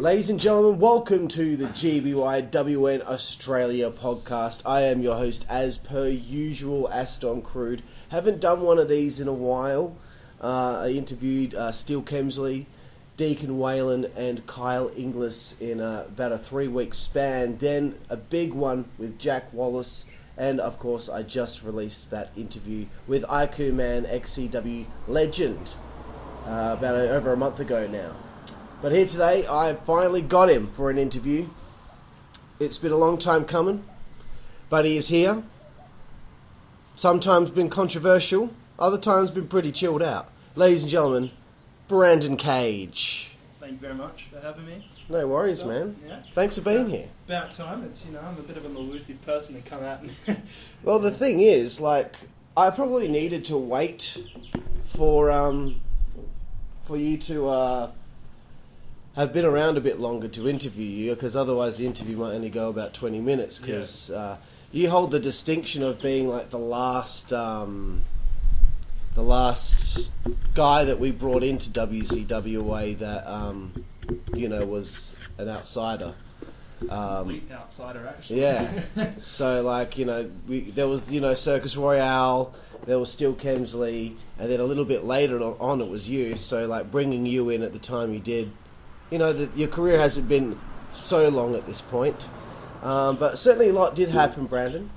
Ladies and gentlemen, welcome to the GBYWN Australia podcast. I am your host, as per usual, Aston Crude. Haven't done one of these in a while. I interviewed Steele Kemsley, Deacon Whalen and Kyle Inglis in about a 3-week span. Then a big one with Jack Wallace. And, of course, I just released that interview with Aiku Man, XCW legend, over a month ago now. But here today, I finally got him for an interview. It's been a long time coming, but he is here. Sometimes been controversial, other times been pretty chilled out. Ladies and gentlemen, Brandon Cage. Thank you very much for having me. No worries, man. Yeah. Thanks for being here. About time. It's, I'm a bit of an elusive person to come out and... Well, the thing is, I probably needed to wait for you to have been around a bit longer to interview you, because otherwise the interview might only go about 20 minutes, because you hold the distinction of being like the last guy that we brought into WZWA that was an outsider. Complete outsider, actually. Yeah. So, there was, Circus Royale, there was Steele Kemsley, and then a little bit later on it was you. So, bringing you in at the time you did, your career hasn't been so long at this point. But certainly a lot did happen, Brandon.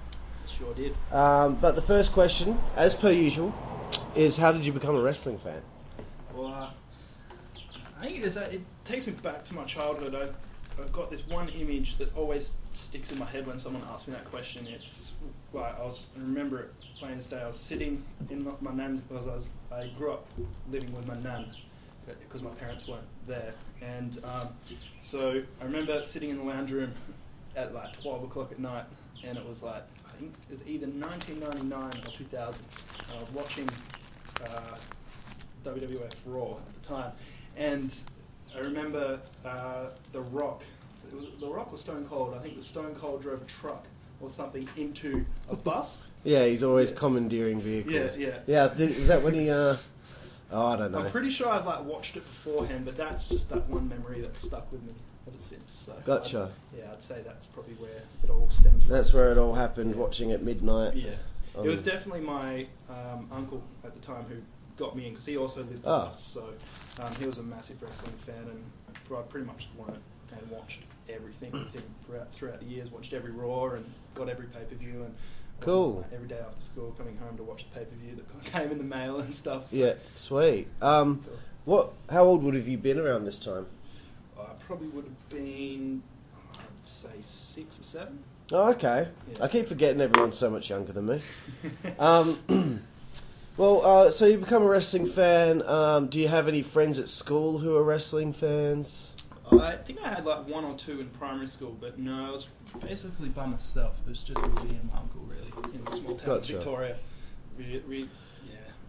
Sure did. But the first question, as per usual, is how did you become a wrestling fan? Well, I think it takes me back to my childhood. I've got this one image that always sticks in my head when someone asks me that question. It's I remember it plain as day. I was sitting in my nan's, because I grew up living with my nan because my parents weren't there, and so I remember sitting in the lounge room at 12 o'clock at night, and it was I think it was either 1999 or 2000. And I was watching WWF Raw at the time, and I remember The Rock. It was The Rock or Stone Cold. I think the Stone Cold drove a truck or something into a bus. Yeah, he's always commandeering vehicles. Yeah. Is that when he? I don't know. I'm pretty sure I've watched it beforehand, but that's just that one memory that's stuck with me ever since. So Gotcha. I'd say that's probably where it all stems from. That's where it all happened. Watching at midnight. Yeah, it was definitely my uncle at the time who got me in, because he also lived with us. So he was a massive wrestling fan, and I pretty much learned and watched everything with him throughout the years. Watched every Raw and got every pay-per-view, and cool. Every day after school, coming home to watch the pay-per-view that came in the mail and stuff. So. Yeah, sweet. How old would have you been around this time? I probably would have been, I'd say 6 or 7. Oh, okay. Yeah. I keep forgetting everyone's so much younger than me. So you become a wrestling fan. Do you have any friends at school who are wrestling fans? I think I had 1 or 2 in primary school, but no, I was basically by myself. It was just me and my uncle, really, in the small town of Victoria.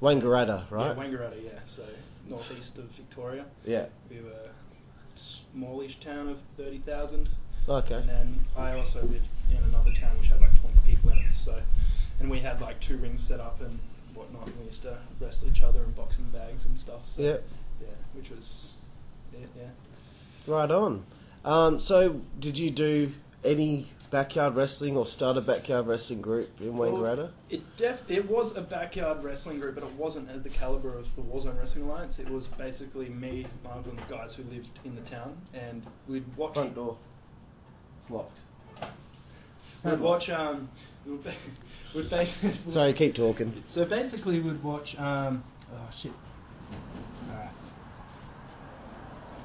Wangaratta, right? Yeah, Wangaratta, yeah. So northeast of Victoria. Yeah. We were a smallish town of 30,000. Okay. And then I also lived in another town which had 20 people in it. So, and we had 2 rings set up and whatnot. And we used to wrestle each other in boxing bags and stuff. So, yeah, which was yeah. Right on. So, did you do any backyard wrestling or start a backyard wrestling group in Wangaratta? It was a backyard wrestling group, but it wasn't at the calibre of the Warzone Wrestling Alliance. It was basically me, my uncle, and the guys who lived in the town, and we'd watch... Front door. It's locked. We'd watch... we'd basically... Sorry, keep talking. So basically we'd watch... oh, shit. Alright.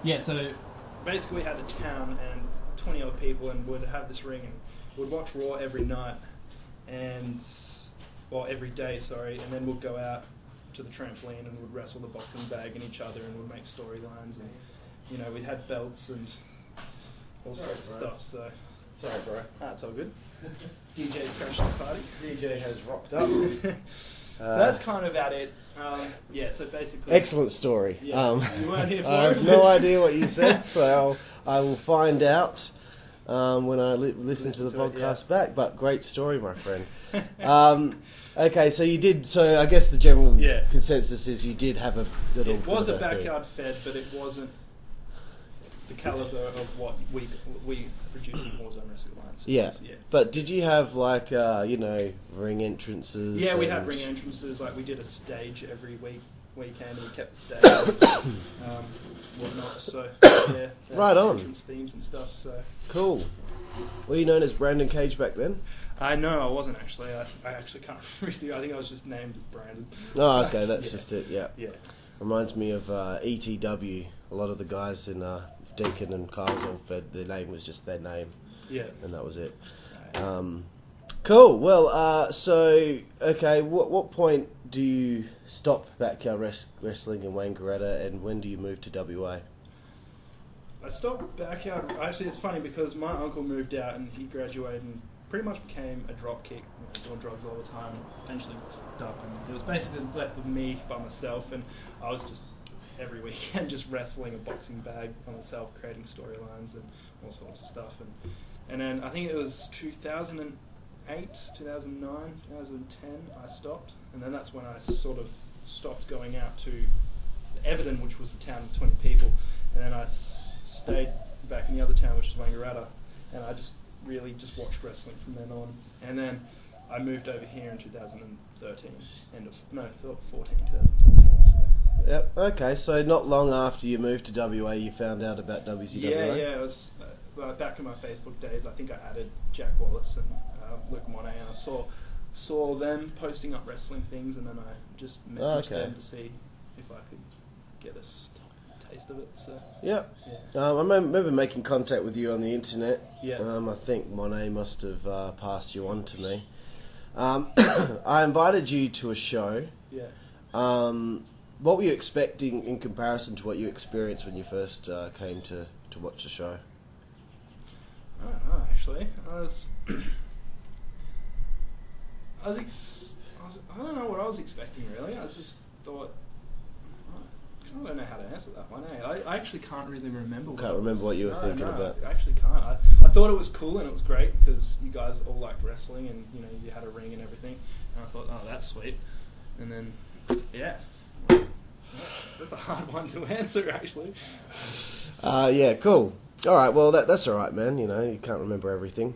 Yeah, so... Basically, we had a town and 20 odd people, and would have this ring, and we'd watch Raw every night, every day, and then we'd go out to the trampoline and we'd wrestle the boxing bag in each other, and we'd make storylines, and we'd have belts and all sorts of stuff. So sorry, bro. It's all good. DJ's crashing the party. DJ has rocked up. So that's kind of about it. So basically... Excellent story. Yeah, you weren't here for I have no idea what you said, so I will find out when I listen to the podcast back. But great story, my friend. Okay, so you did... So I guess the general consensus is you did have a little... It was a backyard fed, but it wasn't... the caliber of what we produce in Warzone Wrestling Alliance. Yeah. But did you have like ring entrances? Yeah, we had ring entrances. Like we did a stage every weekend, and we kept the stage, whatnot. So yeah, right on. Entrance themes and stuff. So cool. Were you known as Brandon Cage back then? I wasn't actually. I actually can't really. I think I was just named as Brandon. Oh, okay, that's just it. Yeah. Yeah. Reminds me of ETW. A lot of the guys in Deacon and Carswell Fed, their name was just their name. Yeah. And that was it. Cool. Well, okay, what point do you stop backyard wrestling in Wangaratta, and when do you move to WA? I stopped backyard. Actually, it's funny because my uncle moved out and he graduated and pretty much became a dropkick, doing drugs all the time. Eventually fucked up, and it was basically left with me by myself, and I was just every weekend just wrestling a boxing bag by myself, creating storylines and all sorts of stuff. And then I think it was 2008, 2009, 2010 I stopped, and then that's when I sort of stopped going out to Everton, which was the town of 20 people, and then I stayed back in the other town, which is Wangaratta, and I just really just watched wrestling from then on. And then I moved over here in 2013, 2014. So. Yep. Okay, so not long after you moved to WA, you found out about WZWA? Yeah. It was back in my Facebook days. I think I added Jack Wallace and Luke Monet, and I saw them posting up wrestling things, and then I just messaged them to see if I could get a taste of it. So yeah. I remember making contact with you on the internet. Yeah. I think Monet must have passed you on to me. I invited you to a show. Yeah. What were you expecting in comparison to what you experienced when you first came to watch the show? I don't know, actually. I don't know what I was expecting, really. I just thought, I don't know how to answer that one. I actually can't really remember. Can't remember what you were thinking about. I actually can't. I thought it was cool and it was great because you guys all liked wrestling and you had a ring and everything. And I thought, oh, that's sweet. And then, yeah. That's a hard one to answer, actually. Yeah, cool. All right, well, that's all right, man. You can't remember everything.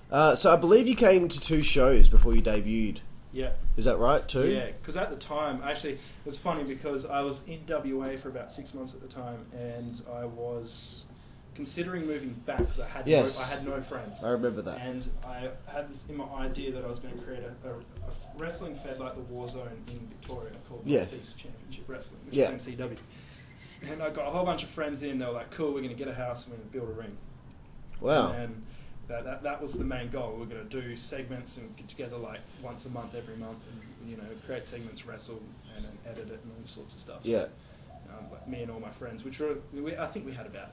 So I believe you came to 2 shows before you debuted. Yeah. Is that right, 2? Yeah, because at the time, actually, it was funny because I was in WA for about 6 months at the time, and I was considering moving back because I had no friends. I remember that. And I had this in my idea that I was going to create a wrestling fed like the Warzone in Victoria called Northeast Championship Wrestling, which is NCW. And I got a whole bunch of friends in. They were like, "Cool, we're going to get a house. We're going to build a ring." Wow. And that was the main goal. We're going to do segments and get together like once a month, every month, and create segments, wrestle, and then edit it and all sorts of stuff. Yeah. So, me and all my friends, I think we had about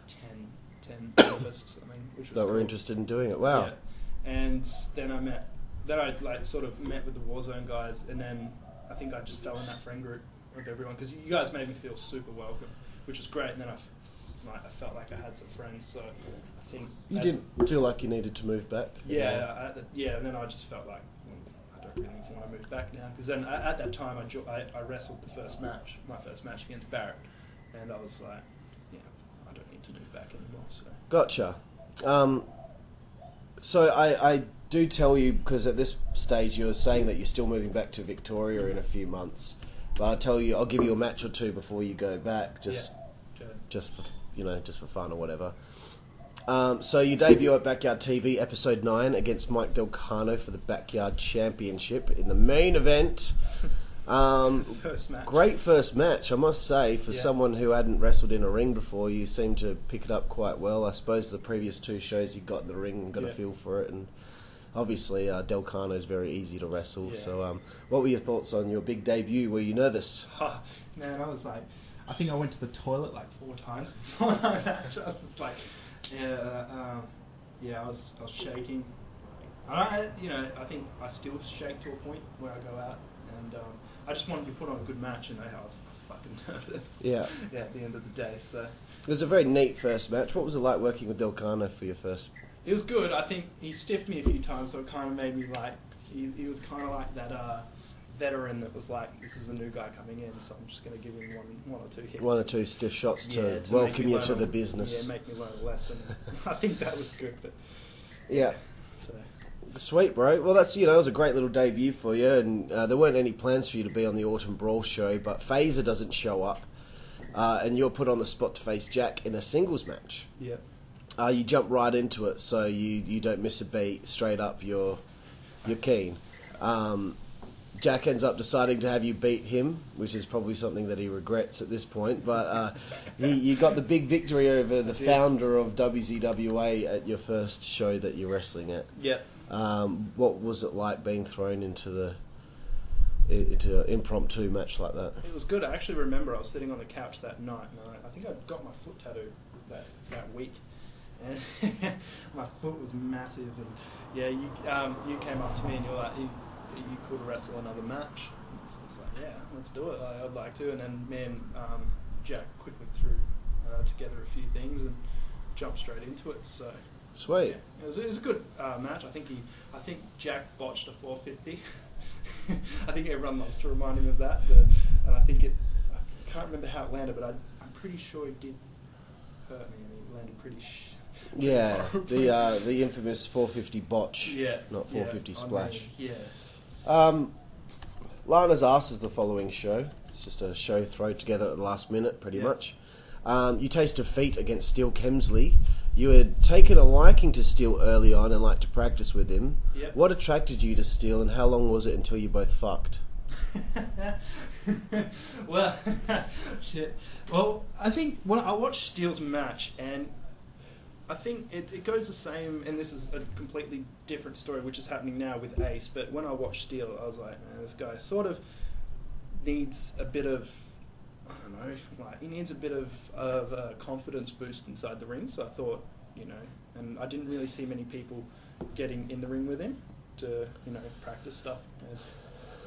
10 of us or something, which was that were interested in doing it. Wow. Yeah. And then I sort of met with the Warzone guys, and then I think I just fell in that friend group of everyone because you guys made me feel super welcome, which was great. And then I felt like I had some friends, so I think you didn't feel like you needed to move back. Yeah, and then I just felt like I don't really want to move back now because then at that time I wrestled my first match against Barrett, and I was like, I don't need to move back anymore. So. Gotcha. So I do tell you, because at this stage you're saying that you're still moving back to Victoria in a few months, but I'll give you a match or 2 before you go back, just for fun or whatever. So you debut at Backyard TV, episode 9, against Mike Delcano for the Backyard Championship in the main event. First match. Great first match, I must say, for someone who hadn't wrestled in a ring before. You seemed to pick it up quite well. I suppose the previous 2 shows you got in the ring and got a feel for it, and obviously Delcano is very easy to wrestle. Yeah. So what were your thoughts on your big debut? Were you nervous? Oh, man, I was like, I think I went to the toilet like 4 times before my match. I was just like, I was shaking. I think I still shake to a point where I go out, and I just wanted to put on a good match, and I was fucking nervous. Yeah. Yeah, at the end of the day, so. It was a very neat first match. What was it like working with Delcano for your first? It was good. I think he stiffed me a few times, so it kind of made me like, he was kind of like that veteran that was like, this is a new guy coming in, so I'm just going to give him one or two hits. One or two stiff shots to to welcome you to the business. Yeah, make me learn a lesson. I think that was good. But yeah. So. Sweet, bro. Well, that's, it was a great little debut for you, and there weren't any plans for you to be on the Autumn Brawl show, but Phaser doesn't show up, and you're put on the spot to face Jack in a singles match. Yeah. You jump right into it, so you don't miss a beat. Straight up, you're keen. Jack ends up deciding to have you beat him, which is probably something that he regrets at this point. But you got the big victory over the founder of WZWA at your first show that you're wrestling at. Yeah. What was it like being thrown into an impromptu match like that? It was good. I actually remember I was sitting on the couch that night, and I think I got my foot tattooed that week. And my foot was massive, and yeah, you came up to me and you were like, you could wrestle another match. So it's like, yeah, let's do it. I'd like to. And then me and Jack quickly threw together a few things and jumped straight into it. So sweet. Yeah, it was a good match. I think Jack botched a 450. I think everyone loves to remind him of that. And I can't remember how it landed, but I'm pretty sure it did hurt me. And he landed pretty. Yeah, the infamous 450 botch. Yeah, not 450 splash. Yeah. Lana's Ass is the following show. It's just a show thrown together at the last minute, pretty much. You taste defeat against Steele Kemsley. You had taken a liking to Steele early on and liked to practice with him. Yep. What attracted you to Steele, and how long was it until you both fucked? Well, shit. Well, I think when I watched Steele's match, and I think it goes the same, and this is a completely different story, which is happening now with Ace, but when I watched Steele, I was like, man, this guy sort of needs a bit of, I don't know, like, he needs a bit of a confidence boost inside the ring, so I thought, and I didn't really see many people getting in the ring with him to, practice stuff,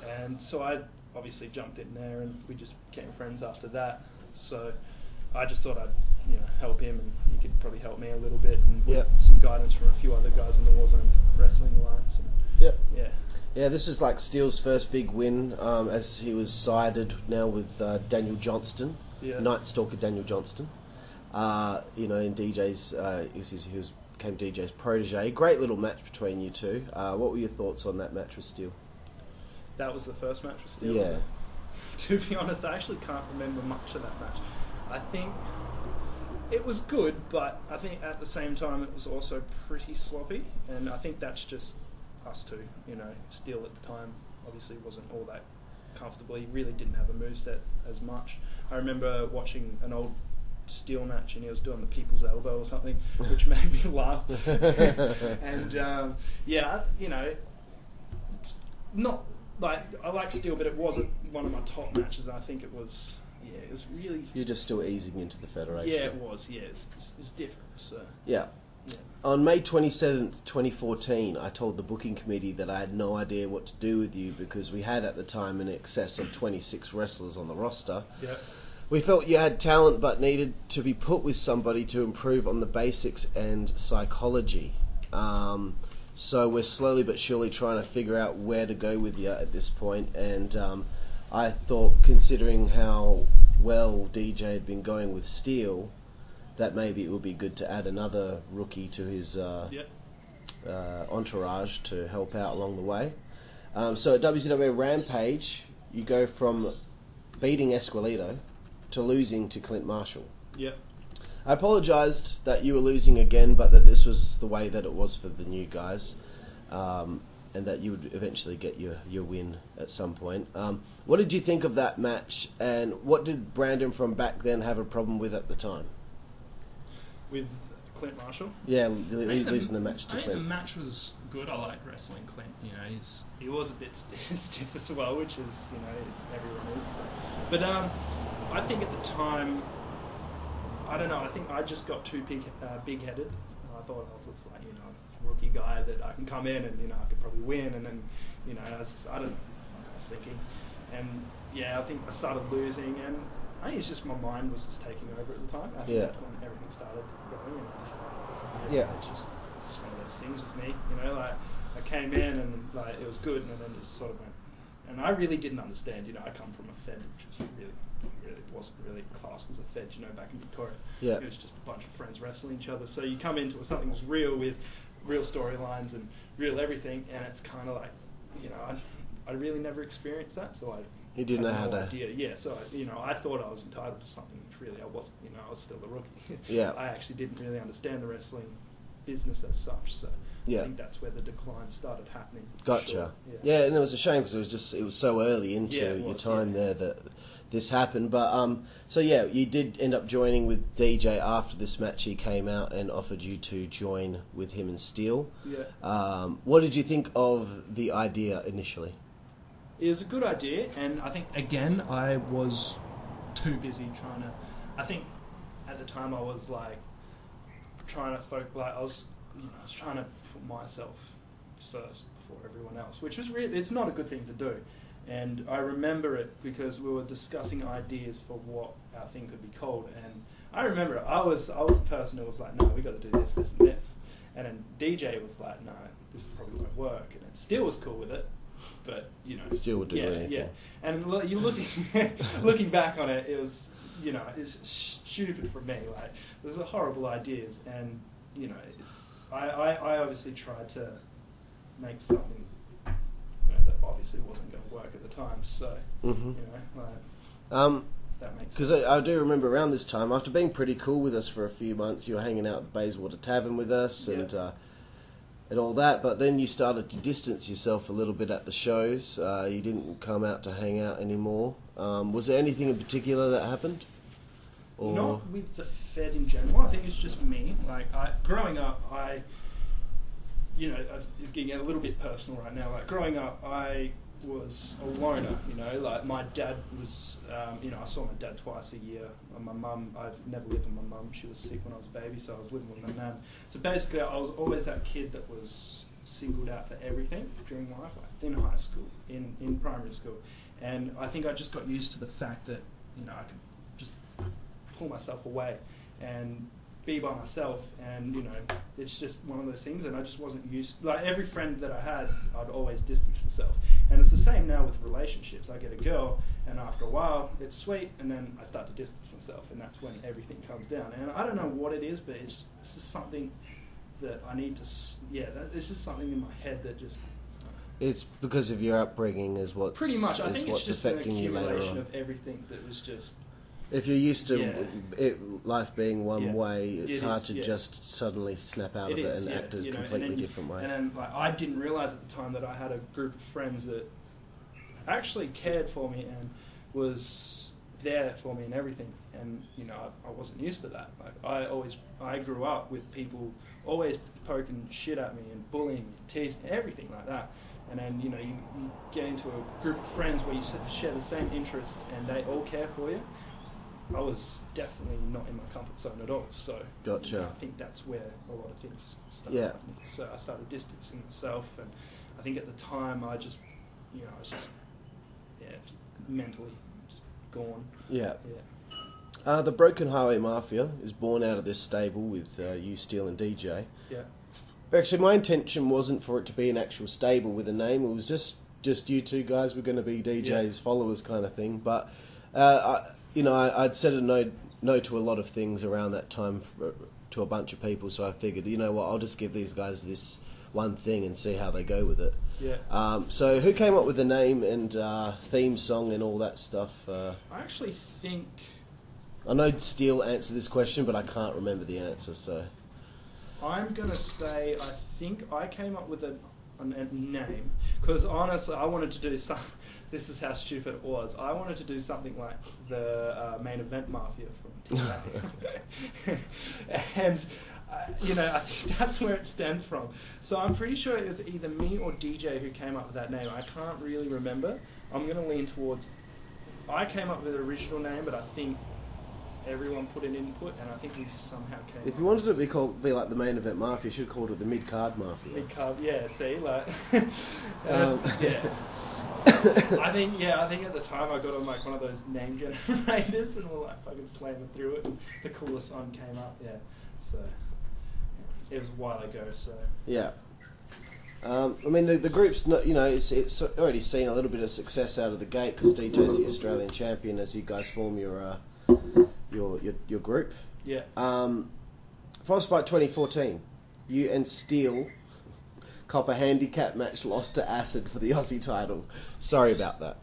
and so I obviously jumped in there, and we just became friends after that, so I just thought I'd help him, and he could probably help me a little bit, and with some guidance from a few other guys in the Warzone Wrestling Alliance. And Yeah, this was like Steele's first big win, as he was sided now with Daniel Johnston, Night Stalker Daniel Johnston. In DJ's, he became DJ's protege. Great little match between you two. What were your thoughts on that match with Steele? That was the first match with Steele. Yeah. To be honest, I actually can't remember much of that match. I think it was good, but I think at the same time it was also pretty sloppy, and I think that's just us two. Steele at the time obviously wasn't all that comfortable. He really didn't have a moveset as much. I remember watching an old Steele match, and he was doing the people's elbow or something, which made me laugh. And it's not like I like Steele, but it wasn't one of my top matches. And I think it was. Yeah, it was really... You're just still easing into the Federation. Yeah, it was. Yeah, it's different. So. Yeah. On May 27th, 2014, I told the booking committee that I had no idea what to do with you because we had at the time in excess of 26 wrestlers on the roster. Yeah. We felt you had talent but needed to be put with somebody to improve on the basics and psychology. So we're slowly but surely trying to figure out where to go with you at this point, and I thought, considering how well DJ had been going with Steele, that maybe it would be good to add another rookie to his entourage to help out along the way. So at WZWA Rampage, you go from beating Esqueleto to losing to Clint Marshall. Yep. I apologised that you were losing again, but that this was the way that it was for the new guys. And that you would eventually get your win at some point. What did you think of that match, and what did Brandon from back then have a problem with at the time? With Clint Marshall? Yeah, losing the match to Clint. I think the match was good. I liked wrestling Clint. He was a bit stiff as well, which is, everyone is. So. But I think at the time, I don't know, I think I just got too big-headed. I thought I was just like, rookie guy that I can come in and, I could probably win, and then, I was thinking. And, I think I started losing, and I think it's just my mind was just taking over at the time. I think that's when everything started going. It's just one of those things with me, like, I came in and, like, it was good, and then it just sort of went And I really didn't understand. I come from a fed, which was really wasn't really classed as a fed. Back in Victoria, it was just a bunch of friends wrestling each other. So you come into something that's real with real storylines and real everything, and it's kind of like, I really never experienced that, so you didn't know how to. Idea. Yeah, so I thought I was entitled to something which really I wasn't. I was still a rookie. Yeah, I actually didn't really understand the wrestling business as such. So I think that's where the decline started happening. Gotcha. Sure. Yeah, and it was a shame because it was so early into your time there that this happened. But so you did end up joining with DJ after this match. He came out and offered you to join with him and Steel. Yeah. What did you think of the idea initially? It was a good idea, and I think again I was too busy trying to. I think at the time I was trying to focus. I was trying to put myself first before everyone else, which was really, it's not a good thing to do. And I remember it because we were discussing ideas for what our thing could be called. And I remember it. I was the person who was like, no, we got to do this, this, and this. And then DJ was like, no, this probably won't work. And then Steel was cool with it, but Steel would do anything. Yeah. And you looking back on it, it was it's stupid for me. There's horrible ideas, and I obviously tried to make something that obviously wasn't going to work at the time. So that makes sense. Because I do remember around this time, after being pretty cool with us for a few months, you were hanging out at the Bayswater Tavern with us and all that. But then you started to distance yourself a little bit at the shows. You didn't come out to hang out anymore. Was there anything in particular that happened? Or? Not with the Fed in general. I think it's just me. Growing up, it's getting a little bit personal right now. Growing up, I was a loner. My dad was. I saw my dad twice a year. My mum, I've never lived with my mum. She was sick when I was a baby, so I was living with my nan. So basically, I was always that kid that was singled out for everything during life, in high school, in primary school, and I think I just got used to the fact that I could just pull myself away and be by myself, and it's just one of those things, and I just wasn't used. Every friend that I had, I'd always distance myself, and it's the same now with relationships. I get a girl, and after a while, it's sweet, and then I start to distance myself, and that's when everything comes down. And I don't know what it is, but it's just something that I need to. It's just something in my head that just. It's because of your upbringing, is what. Pretty much, I think it's just an affecting you later accumulation on. of everything that was just. If you're used to life being one way, it's hard to yeah. just suddenly snap out of it and act a completely different way. And then, I didn't realise at the time that I had a group of friends that actually cared for me and was there for me and everything. And I wasn't used to that. I grew up with people always poking shit at me and bullying me, teasing me, everything like that. And then you get into a group of friends where you share the same interests and they all care for you. I was definitely not in my comfort zone at all. So gotcha. I think that's where a lot of things started happening. So I started distancing myself, and I think at the time I just, I was just mentally just gone. Yeah. The Broken Highway Mafia is born out of this stable with you, Steel, and DJ. Yeah. Actually, my intention wasn't for it to be an actual stable with a name. It was just you two guys were going to be DJ's followers kind of thing. But I'd said a no to a lot of things around that time to a bunch of people, so I figured, I'll just give these guys this one thing and see how they go with it. Yeah. So who came up with the name and theme song and all that stuff? I actually think... I know Steele answered this question, but I can't remember the answer, so... I'm going to say I think I came up with a name, because honestly I wanted to do something... This is how stupid it was. I wanted to do something like the Main Event Mafia from TNA. And, I think that's where it stemmed from. So I'm pretty sure it was either me or DJ who came up with that name. I can't really remember. I'm going to lean towards... I came up with the original name, but I think everyone put an input, and I think we somehow came If you wanted it to be like the Main Event Mafia, you should have called it the Mid-Card Mafia. Mid-Card, yeah, see? Yeah. I think at the time I got on one of those name generators and we're fucking slamming through it, and the coolest one came up, so it was a while ago, so. Yeah. I mean, the group's not, it's already seen a little bit of success out of the gate because DJ's the Australian champion as you guys form your group. Yeah. Frostbite 2014, you and Steel cop a handicap match, lost to Acid for the Aussie title. Sorry about that.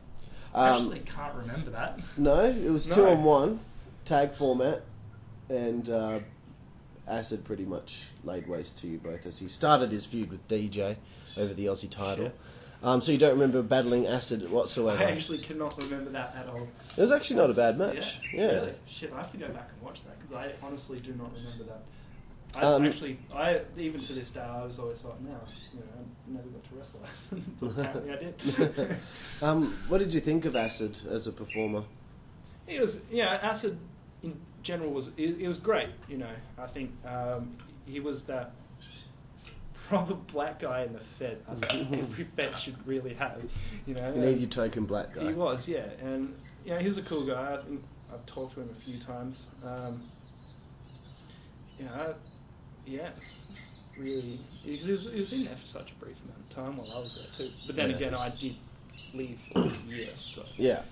I actually can't remember that. No, it was 2-on-1 tag format, and Acid pretty much laid waste to you both as he started his feud with DJ over the Aussie title. Yeah. So you don't remember battling Acid whatsoever? I actually cannot remember that at all. It was actually not a bad match. Yeah. Really? Shit, I have to go back and watch that because I honestly do not remember that. I even to this day, I was always like, no, I never got to wrestle Acid. Apparently I did. What did you think of Acid as a performer? It was, Acid in general it was great. I think he was that proper black guy in the Fed. I think every Fed should really have. You need your token black guy. He was, yeah, and he was a cool guy. I think I've talked to him a few times. Really, he was in there for such a brief amount of time while I was there too. But then again, I did leave for years. So yeah.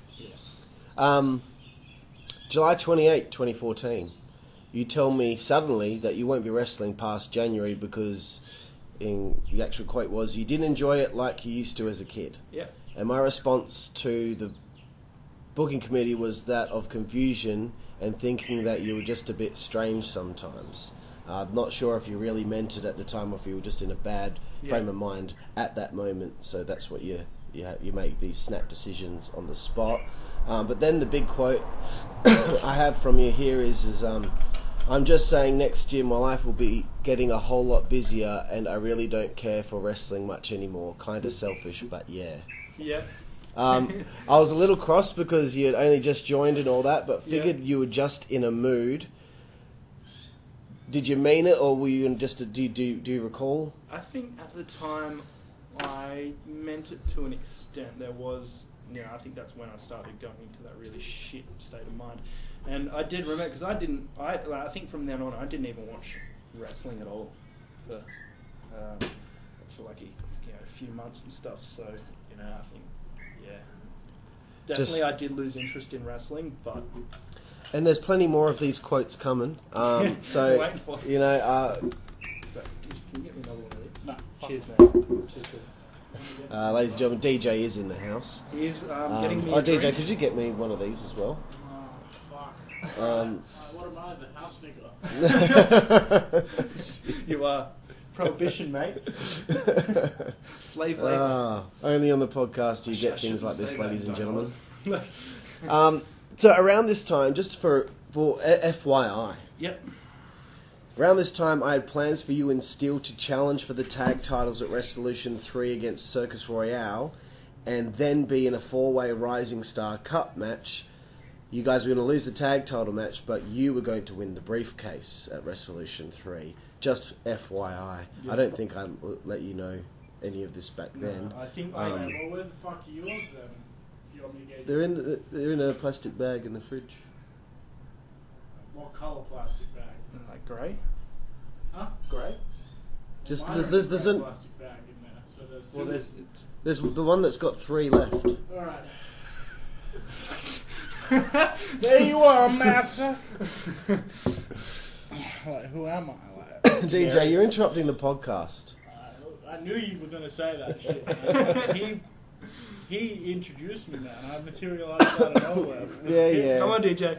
July 28, 2014. You tell me suddenly that you won't be wrestling past January because the actual quote was you didn't enjoy it like you used to as a kid. Yeah. And my response to the booking committee was that of confusion and thinking that you were just a bit strange sometimes. I'm not sure if you really meant it at the time or if you were just in a bad frame of mind at that moment. So that's what you make these snap decisions on the spot. But then the big quote I have from you here is I'm just saying next year my life will be getting a whole lot busier and I really don't care for wrestling much anymore. Kind of selfish, but yeah. Yeah. I was a little cross because you had only just joined and all that, but figured you were just in a mood. Did you mean it, or were you just do you recall? I think at the time I meant it to an extent. There was, I think that's when I started going into that really shit state of mind. And I did remember, because I think from then on I didn't even watch wrestling at all for like a few months and stuff. So, I think, definitely I did lose interest in wrestling, but... And there's plenty more of these quotes coming. So, waiting for you know... Can you get me another one of these? No. Cheers, mate. Cheers. ladies and gentlemen, DJ is in the house. He is getting me a DJ, drink. could you get me one of these as well? Fuck. What am I, the house nigger? You are. Prohibition, mate. Slave labor. Only on the podcast do you get I things like shouldn't this, say ladies and that, gentlemen. So around this time, just for FYI, Yep. around this time I had plans for you and Steel to challenge for the tag titles at Resolution 3 against Circus Royale, and then be in a 4-way Rising Star Cup match. You guys were going to lose the tag title match, but you were going to win the briefcase at Resolution 3. Just FYI. Yep. I don't think I let you know any of this back then. I think Well, where the fuck are yours then? If you want me to get They're in a plastic bag in the fridge. What colour plastic bag? like grey. Huh? Grey. Just Mine there's has a there's grey an plastic bag in there. So there's Well, two. there's the one that's got 3 left. Alright. There you are, master. Like, who am I? Like, DJ, you're interrupting the podcast. I knew you were going to say that shit. He introduced me, man. I materialized out of nowhere. Yeah. Come on, DJ.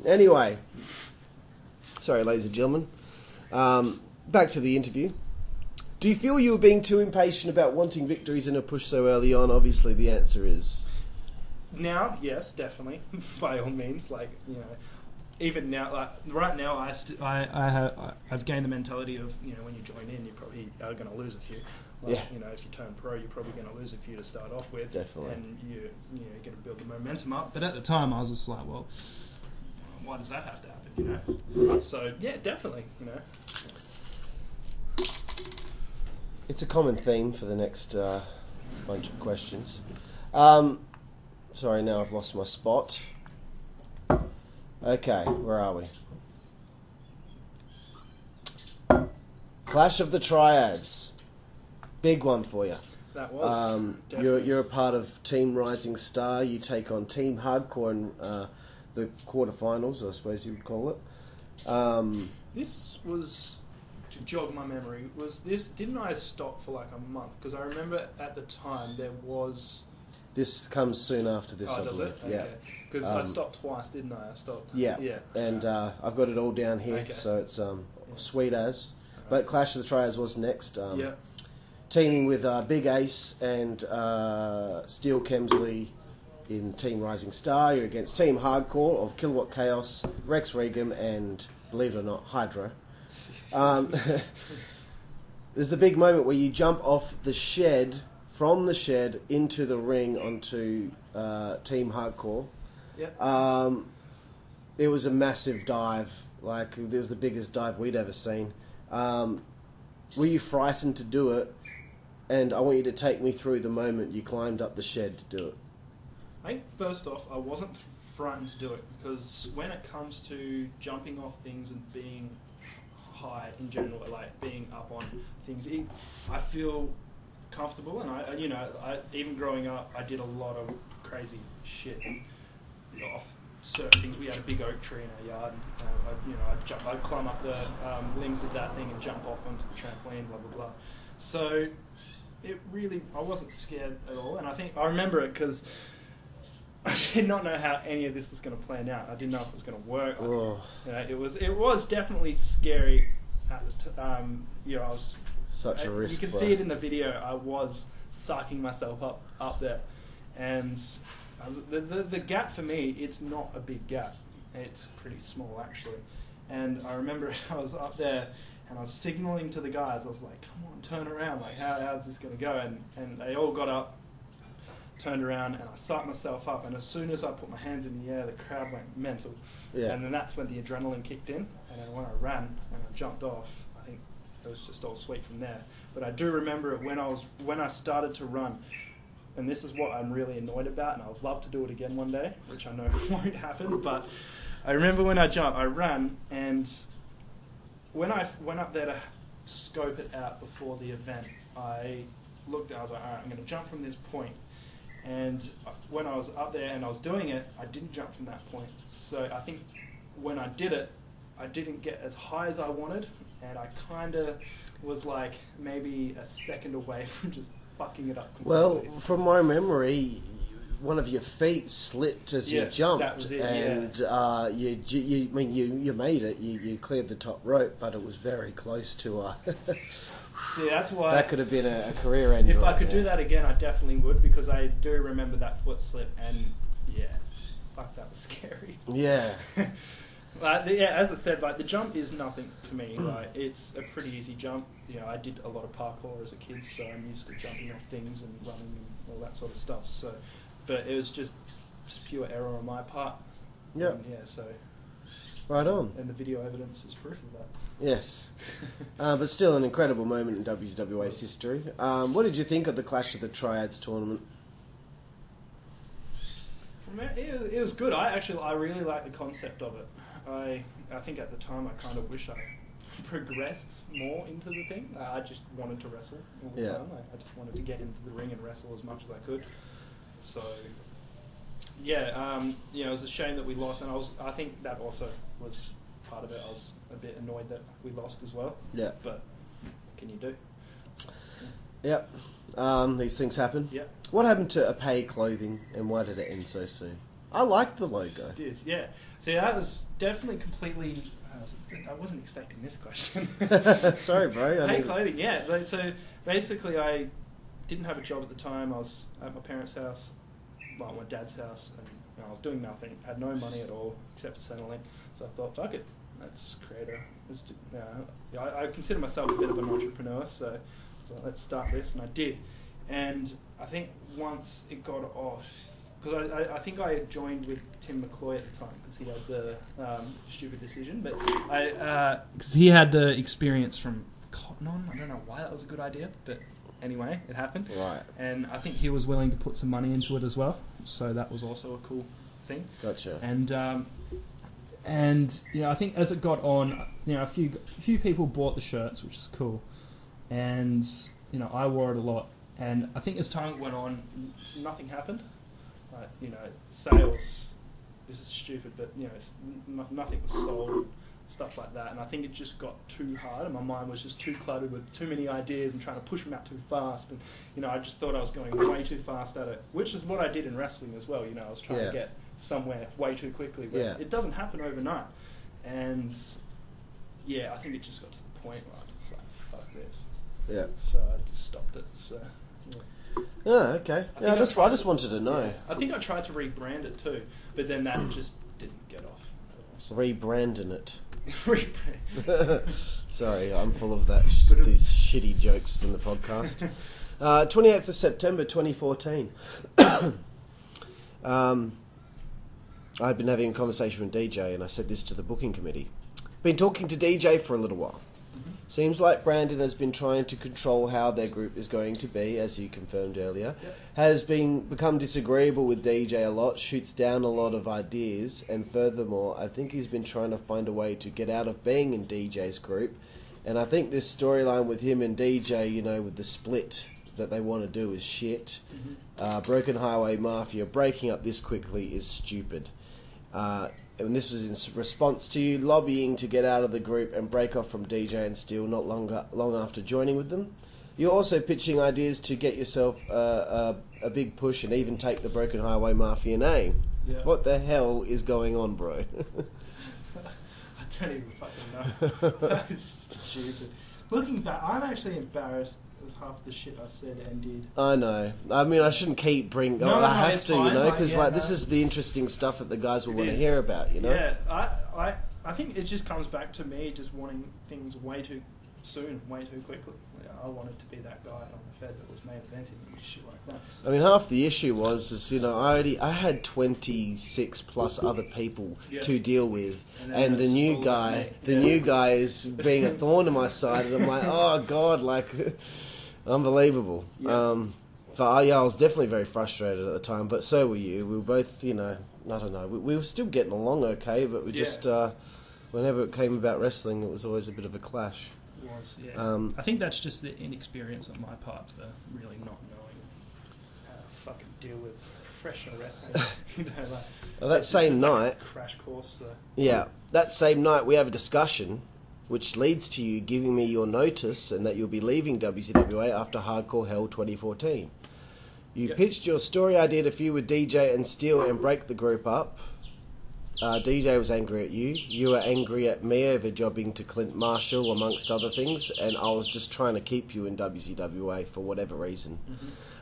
Anyway, sorry, ladies and gentlemen. Back to the interview. Do you feel you were being too impatient about wanting victories in a push so early on? Obviously, the answer is... Now, yes, definitely, by all means. Even now, right now, I've gained the mentality of when you join in, you probably are going to lose a few. If you turn pro, you're probably going to lose a few to start off with. Definitely. And you're going to build the momentum up. But at the time, I was just like, well, why does that have to happen, So yeah, definitely, It's a common theme for the next bunch of questions. Sorry, now I've lost my spot. Okay, where are we? Clash of the Triads. Big one for you. That was. Definitely. You're a part of Team Rising Star. You take on Team Hardcore in the quarterfinals, I suppose you would call it. This was, to jog my memory, didn't I stop for like a month? Because I remember at the time there was... This comes soon after this, I does believe. it? Okay. Because I stopped twice, didn't I? I stopped. Yeah. Yeah. And I've got it all down here, Okay. so it's sweet as. But Clash of the Triads was next. Yeah. Teaming with Big Ace and Steel Kemsley in Team Rising Star. You're against Team Hardcore of Kilowatt Chaos, Rex Regum, and, believe it or not, Hydra. There's the big moment where you jump off the shed, from the shed into the ring onto Team Hardcore. Yeah. It was a massive dive. Like, it was the biggest dive we'd ever seen. Were you frightened to do it? And I want you to take me through the moment you climbed up the shed to do it. I think first off, I wasn't frightened to do it because when it comes to jumping off things and being high in general, like being up on things, I feel comfortable. And I even growing up, I did a lot of crazy shit off certain things. We had a big oak tree in our yard. And, I'd climb up the limbs of that thing and jump off onto the trampoline, blah blah blah. So I wasn't scared at all, and I remember it because I did not know how any of this was going to plan out. I didn't know if it was going to work. It was definitely scary at the time. I was such a risk. You can see it in the video. I was sucking myself up there, and the gap for me, it's not a big gap. It's pretty small actually, and I remember I was up there. And I was signaling to the guys. I was like, "Come on, turn around! Like, how's this going to go?" And they all got up, turned around, and I psyched myself up. And as soon as I put my hands in the air, the crowd went mental. Yeah. And then that's when the adrenaline kicked in. And then when I ran and I jumped off, I think it was just all sweet from there. But I do remember it when I started to run. And this is what I'm really annoyed about, and I would love to do it again one day, which I know won't happen. But I remember when I jumped, I ran and. When I went up there to scope it out before the event, I was like, all right, I'm going to jump from this point. And when I was up there and I was doing it, I didn't jump from that point. So I think when I did it, I didn't get as high as I wanted, and I kind of was like maybe a second away from just fucking it up completely. Well, from my memory, one of your feet slipped as you jumped, that was it, and you made it. You cleared the top rope, but it was very close to. See, that's why that could have been a career ender. If I could do that again, I definitely would, because I do remember that foot slip, and fuck, that was scary. Yeah. As I said, like the jump is nothing for me. Like it's a pretty easy jump. I did a lot of parkour as a kid, so I'm used to jumping off things and running and all that sort of stuff. So. But it was just pure error on my part. Yeah. So. Right on. And the video evidence is proof of that. Yes. But still an incredible moment in WZWA's history. What did you think of the Clash of the Triads tournament? It was good. I really like the concept of it. I think at the time I kind of wish I progressed more into the thing. I just wanted to wrestle all the time. I just wanted to get into the ring and wrestle as much as I could. So, it was a shame that we lost, and I think that also was part of it. I was a bit annoyed that we lost as well. Yeah. But what can you do? Yep. These things happen. Yeah. What happened to Apay Clothing, and why did it end so soon? I liked the logo. It did, yeah. So that was definitely completely... I wasn't expecting this question. Sorry, bro. Apay Clothing, yeah. So basically I didn't have a job at the time. I was at my parents' house, my dad's house, and I was doing nothing. Had no money at all except for Centrelink. So I thought, fuck it, let's create I consider myself a bit of an entrepreneur, so let's start this, and I did. And I think once it got off, because I think I had joined with Tim McCloy at the time because he had the stupid decision, but because he had the experience from Cotton On. I don't know why that was a good idea, but anyway, it happened. Right. And I think he was willing to put some money into it as well, so that was also a cool thing. Gotcha. And And I think as it got on, a few people bought the shirts, which is cool, and I wore it a lot. And I think as time went on, nothing happened. Like, sales. This is stupid, but nothing was sold, stuff like that. And I think it just got too hard, and my mind was just too cluttered with too many ideas and trying to push them out too fast. And I just thought I was going way too fast at it, which is what I did in wrestling as well. I was trying to get somewhere way too quickly. But it doesn't happen overnight. And I think it just got to the point where I was just like, fuck this. Yeah. So I just stopped it. So. Oh, okay. I just wanted to know. Yeah. I think I tried to rebrand it too, but then that just didn't get off. So. Rebranding it. Rebrand. Sorry, I'm full of these shitty jokes in the podcast. 28th of September 2014. I'd been having a conversation with DJ, and I said this to the booking committee. Been talking to DJ for a little while. Seems like Brandon has been trying to control how their group is going to be, as you confirmed earlier. Yep. Has become disagreeable with DJ a lot, shoots down a lot of ideas, and furthermore, I think he's been trying to find a way to get out of being in DJ's group. And I think this storyline with him and DJ, with the split that they want to do is shit. Broken Highway Mafia breaking up this quickly is stupid. And this was in response to you lobbying to get out of the group and break off from DJ and Steel not long after joining with them. You're also pitching ideas to get yourself a big push and even take the Broken Highway Mafia name. Yeah. What the hell is going on, bro? I don't even fucking know. That is stupid. Looking back, I'm actually embarrassed of half the shit I said and did. I know. I mean, I shouldn't keep bringing... No, I have to, fine. because this is the interesting stuff that the guys will want to hear about, Yeah, I think it just comes back to me just wanting things way too soon, way too quickly. I wanted to be that guy on the Fed that was main eventing and shit like that. So. I mean, half the issue was, I had 26 plus other people to deal with, and the new guy is being a thorn in my side, and I'm like, oh god, unbelievable. Yeah. I was definitely very frustrated at the time, but so were you. We were both, I don't know, we were still getting along okay, but we just, whenever it came about wrestling, it was always a bit of a clash. Was, yeah. I think that's just the inexperience on my part for really not knowing how to fucking deal with professional wrestling. Well, that same night, crash course. Yeah, that same night we have a discussion, which leads to you giving me your notice and that you'll be leaving WZWA after Hardcore Hell 2014. You pitched your story idea to feud with DJ and Steel and break the group up. DJ was angry at you. You were angry at me over jobbing to Clint Marshall, amongst other things, and I was just trying to keep you in WZWA for whatever reason.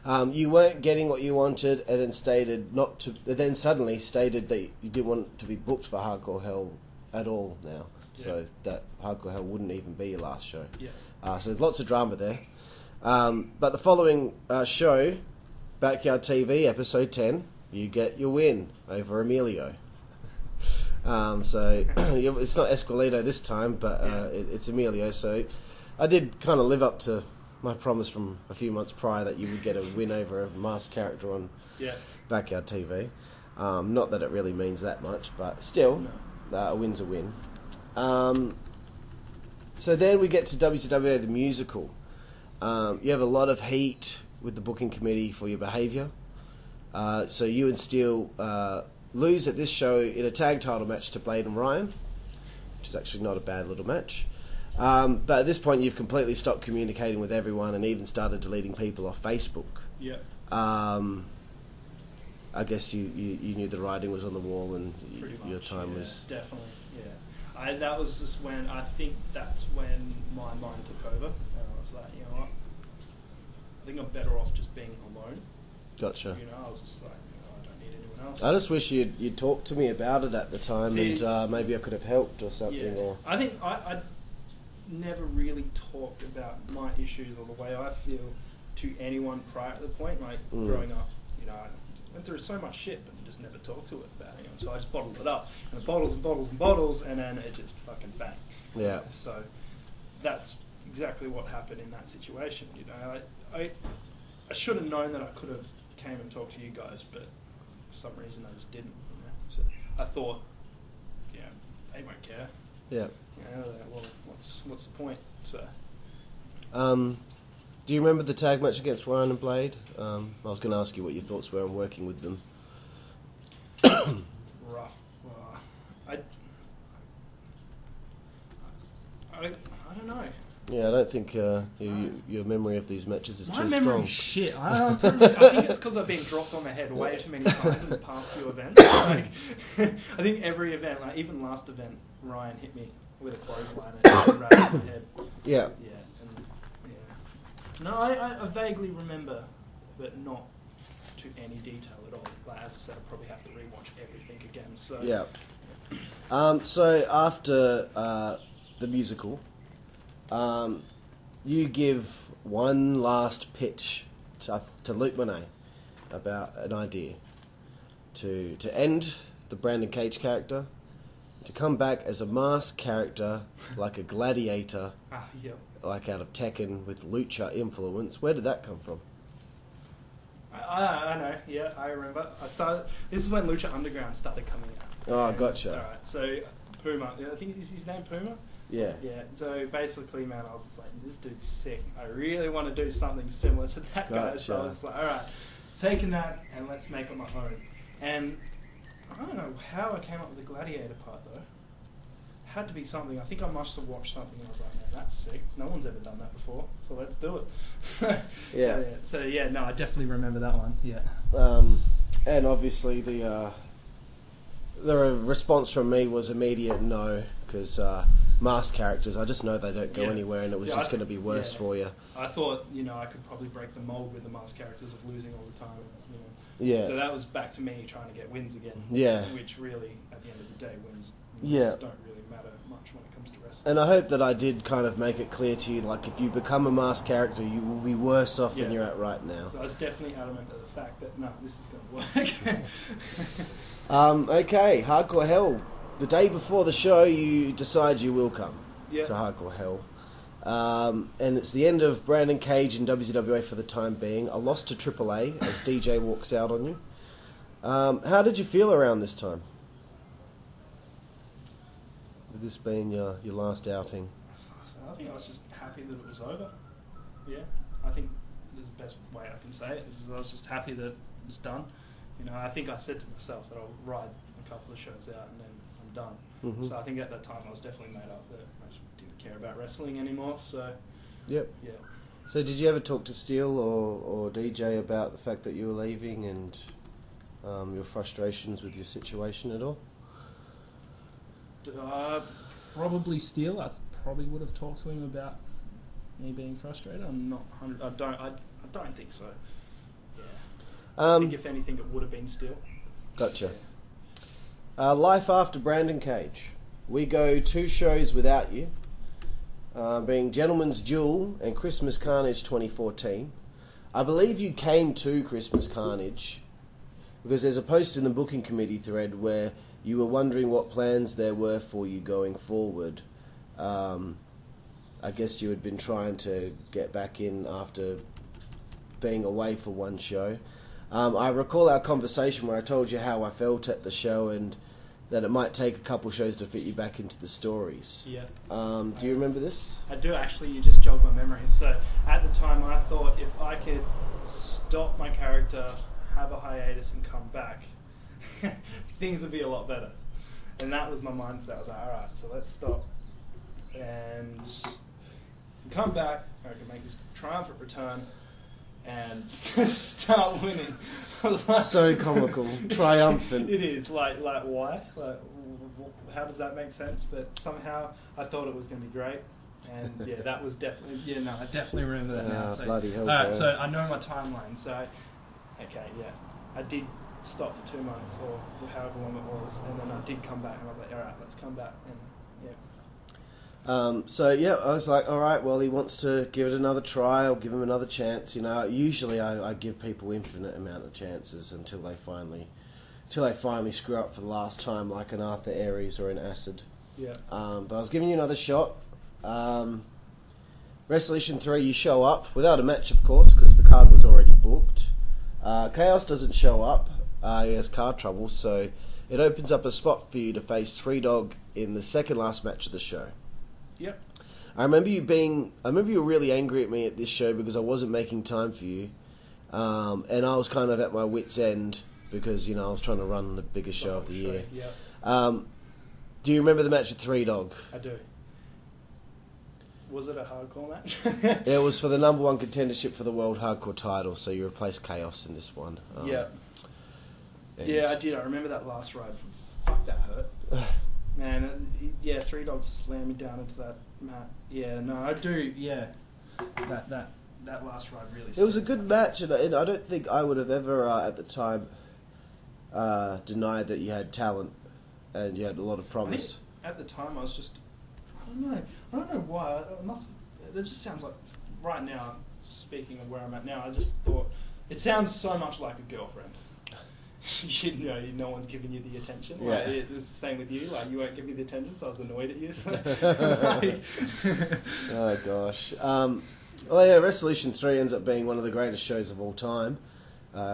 You weren't getting what you wanted, and then suddenly stated that you didn't want to be booked for Hardcore Hell at all now. Yeah. So that Hardcore Hell wouldn't even be your last show. Yeah. So there's lots of drama there. But the following show, Backyard TV, episode 10, you get your win over Emilio. So it's not Esqueleto this time, but it's Emilio. So I did kind of live up to my promise from a few months prior that you would get a win over a masked character on Backyard TV. Not that it really means that much, but still, a win's a win. So then we get to WZWA the musical. You have a lot of heat with the booking committee for your behaviour. So you and Steel lose at this show in a tag title match to Blade and Ryan, which is actually not a bad little match. But at this point, you've completely stopped communicating with everyone and even started deleting people off Facebook. Yeah. I guess you knew the writing was on the wall and your time was... Definitely, yeah. That was just when, I think that's when my mind took over. And I was like, you know what? I think I'm better off just being alone. Gotcha. I was just like, I don't need anyone else. I just wish you'd talked to me about it at the time. And maybe I could have helped or something. Yeah. Or I think I never really talked about my issues or the way I feel to anyone prior to the point. Like growing up, I went through so much shit, but just never talked to it about anyone. So I just bottled it up, and bottles and bottles and bottles, and then it just fucking bang. Yeah. So that's exactly what happened in that situation. I should have known that I could have came and talked to you guys, but for some reason I just didn't. So I thought, they won't care. Yeah. Well, what's the point? So. Do you remember the tag match against Ryan and Blade? I was going to ask you what your thoughts were on working with them. Rough. I don't know. Yeah, I don't think your memory of these matches is My too memory's strong. shit. I think it's because I've been dropped on the head way too many times in the past few events. Like, I think every event, like even last event, Ryan hit me with a clothesline and right on my head. Yeah. Yeah. No, I vaguely remember, but not to any detail at all. Like, as I said, I'll probably have to rewatch everything again. So Yeah. So after the musical, you give one last pitch to Luke Monet about an idea to end the Brandon Cage character, to come back as a masked character like a gladiator, yeah. like out of Tekken with lucha influence. Where did that come from? I know. Yeah, I remember. This is when Lucha Underground started coming out. Oh, gotcha. All right. So Puma, I think is his name Puma. Yeah. Yeah. So basically, man, I was just like, this dude's sick. I really want to do something similar to that guy. So I was like, all right, taking that and let's make it my own. And I don't know how I came up with the gladiator part though. Had to be something. I think I must have watched something and I was like, man, that's sick. No one's ever done that before, so let's do it. Yeah. So yeah, no, I definitely remember that one. Yeah. And obviously the response from me was immediate no, because masked characters, I just know they don't go anywhere, and it was just going to be worse for you. I thought, I could probably break the mold with the masked characters of losing all the time. Yeah. So that was back to me trying to get wins again. Yeah. Which really, at the end of the day, wins don't really matter much when it comes to wrestling. And I hope that I did kind of make it clear to you, like, if you become a masked character, you will be worse off than you're at right now. So I was definitely adamant of the fact that, no, this is going to work. Okay, Hardcore Hell. The day before the show, you decide you will come to Hardcore Hell. And it's the end of Brandon Cage and WZWA for the time being. A loss to AAA as DJ walks out on you. How did you feel around this time? With this being your last outing? I think I was just happy that it was over. Yeah, I think the best way I can say it is I was just happy that it was done. I think I said to myself that I'll ride a couple of shows out and then I'm done. Mm-hmm. So I think at that time I was definitely made up that I just didn't care about wrestling anymore. So yep. Yeah. So did you ever talk to Steele or DJ about the fact that you were leaving and your frustrations with your situation at all? Probably Steele. I probably would have talked to him about me being frustrated. I'm not 100. I don't think so. Yeah. I think if anything, it would have been Steele. Gotcha. Life after Brandon Cage. We go 2 shows without you, being Gentleman's Duel and Christmas Carnage 2014. I believe you came to Christmas Carnage because there's a post in the booking committee thread where you were wondering what plans there were for you going forward. I guess you had been trying to get back in after being away for one show. I recall our conversation where I told you how I felt at the show and that it might take a couple shows to fit you back into the stories. Yeah. Do you remember this? I do actually. You just jogged my memory. So at the time, I thought if I could stop my character, have a hiatus, and come back, things would be a lot better. And that was my mindset. I was like, all right, so let's stop and come back. I can make this triumphant return and start winning. So comical, triumphant. It is like why? Like, how does that make sense? But somehow I thought it was going to be great, and yeah, that was definitely I definitely remember that now. So, bloody hell! All right, so I know my timeline. So, okay, yeah, I did stop for 2 months or however long it was, and then I did come back, and I was like, all right, let's come back, and yeah. So yeah, I was like, all right, well, he wants to give it another try. I'll give him another chance. Usually I give people infinite amount of chances until they finally screw up for the last time, like an Arthur Aries or an Acid. Yeah. But I was giving you another shot. Resolution 3, you show up without a match, of course, because the card was already booked. Chaos doesn't show up. He has card trouble, so it opens up a spot for you to face Three Dog in the second last match of the show. Yep. I remember you were really angry at me at this show because I wasn't making time for you, and I was kind of at my wit's end because, you know, I was trying to run the biggest show of the year. Yep. Do you remember the match with Three Dog? I do. Was it a hardcore match? It was for the number 1 contendership for the world hardcore title, so you replaced Chaos in this one. Yeah. Yeah, I did. I remember that last ride. Fuck, that hurt. Man, yeah, Three Dogs slammed me down into that mat. Yeah, no, I do. Yeah, that last ride really. It was a good match, and I don't think I would have ever at the time denied that you had talent and you had a lot of promise. At the time, I was just, I don't know why. It just sounds like right now. Speaking of where I'm at now, I just thought it sounds so much like a girlfriend. You know, no one's giving you the attention. Like, Yeah. it was the same with you. Like, you weren't giving me the attention, so I was annoyed at you. So. Oh gosh. Well, yeah, Resolution 3 ends up being one of the greatest shows of all time.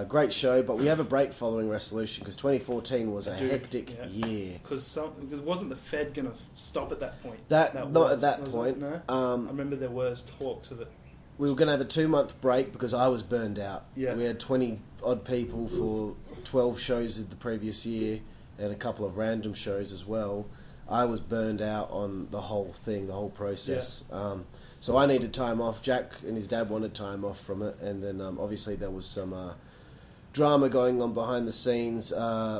Great show, but we have a break following Resolution because 2014 was a hectic year. Because wasn't the Fed going to stop at that point? Not at that point. No? I remember there was talks of it. We were going to have a 2-month break because I was burned out. Yeah. We had 20 odd people for 12 shows of the previous year and a couple of random shows as well. I was burned out on the whole thing, the whole process. Yeah. So I needed time off. Jack and his dad wanted time off from it, and then obviously there was some drama going on behind the scenes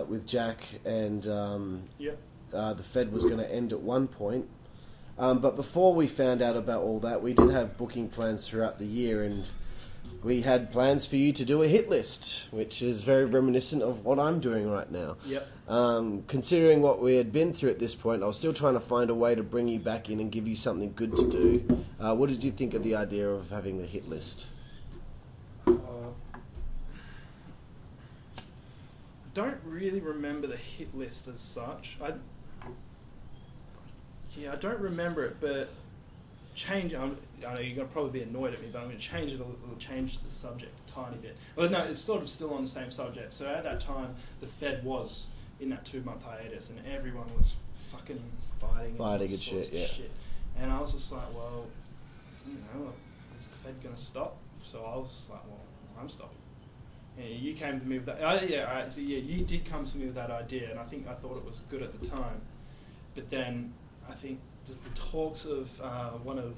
with Jack, and the Fed was going to end at one point. But before we found out about all that, we did have booking plans throughout the year, and we had plans for you to do a hit list, which is very reminiscent of what I'm doing right now. Yep. Considering what we had been through at this point, I was still trying to find a way to bring you back in and give you something good to do. What did you think of the idea of having a hit list? I don't really remember the hit list as such. I don't remember it, but I know you're going to probably be annoyed at me, but I'm going to change it a little, change the subject a tiny bit. Well, no, it's sort of still on the same subject. So at that time, the Fed was in that 2-month hiatus, and everyone was fucking fighting and shit. And I was just like, well, you know, is the Fed going to stop? So I was just like, well, I'm stopping. Yeah, you came to me with that. You did come to me with that idea, and I thought it was good at the time. But then I think just the talks of one of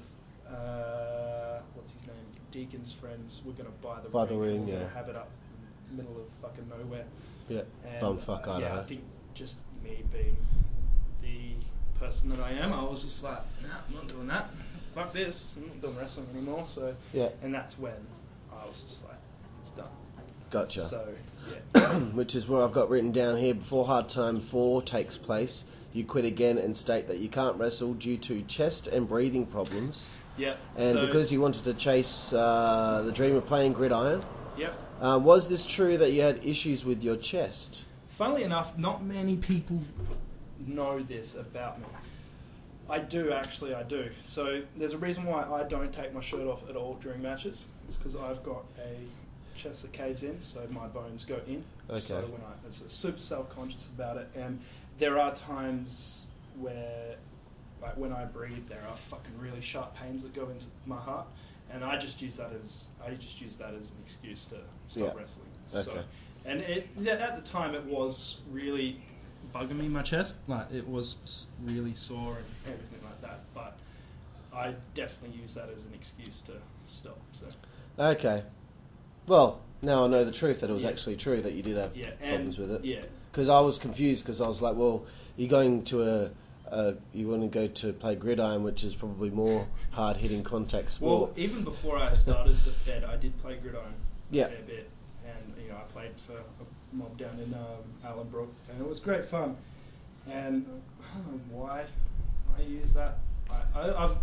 what's his name, Deacon's friends were going to buy the ring. We're going to have it up in the middle of fucking nowhere. Yeah, and, bumfuck Idaho. Yeah, I think just me being the person that I am, I was just like, nah, I'm not doing that. Fuck this. I'm not doing wrestling anymore. So yeah, and that's when I was just like, it's done. Gotcha. So yeah, which is where I've got written down here, before Hard Time 4 takes place, you quit again and state that you can't wrestle due to chest and breathing problems. Yeah. And because you wanted to chase the dream of playing Gridiron. Yep. Was this true that you had issues with your chest? Funnily enough, not many people know this about me. I do, actually, I do. So there's a reason why I don't take my shirt off at all during matches. It's because I've got a chest that caves in, so my bones go in. Okay. So when I'm super self-conscious about it, and there are times where, like when I breathe, there are fucking really sharp pains that go into my heart, and I just use that as an excuse to stop wrestling. Okay. So, and at the time it was really bugging me, my chest, like it was really sore and everything like that. But I definitely use that as an excuse to stop. So. Okay. Well, now I know the truth, that it was actually true that you did have problems with it. Yeah. Because I was confused, because I was like, well, you're going to you want to go to play Gridiron, which is probably more hard-hitting contact sport. Well, even before I started the Fed, I did play Gridiron a fair bit. And, you know, I played for a mob down in Allenbrook, and it was great fun. And I don't know why I use that. I've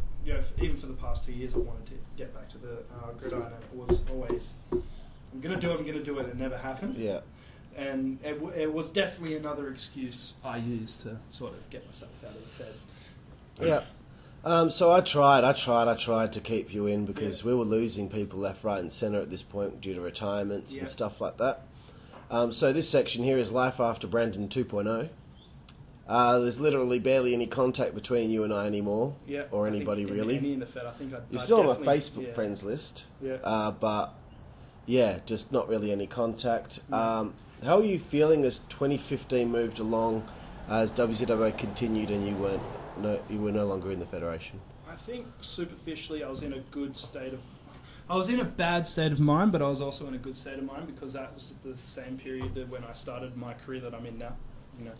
even for the past 2 years, I wanted to get back to the Gridiron, and it was always, I'm going to do it, it never happened. Yeah. And it was definitely another excuse I used to sort of get myself out of the Fed. Yeah. So I tried to keep you in, because we were losing people left, right and centre at this point due to retirements and stuff like that. So this section here is Life After Brandon 2.0. There's literally barely any contact between you and I anymore, or anybody really. Any in the Fed, I think You're still on my Facebook friends list, but yeah, just not really any contact. How are you feeling as 2015 moved along, as WZWA continued and you were no longer in the federation? I think superficially, I was in a bad state of mind, but I was also in a good state of mind because that was the same period that when I started my career that I'm in now. You know,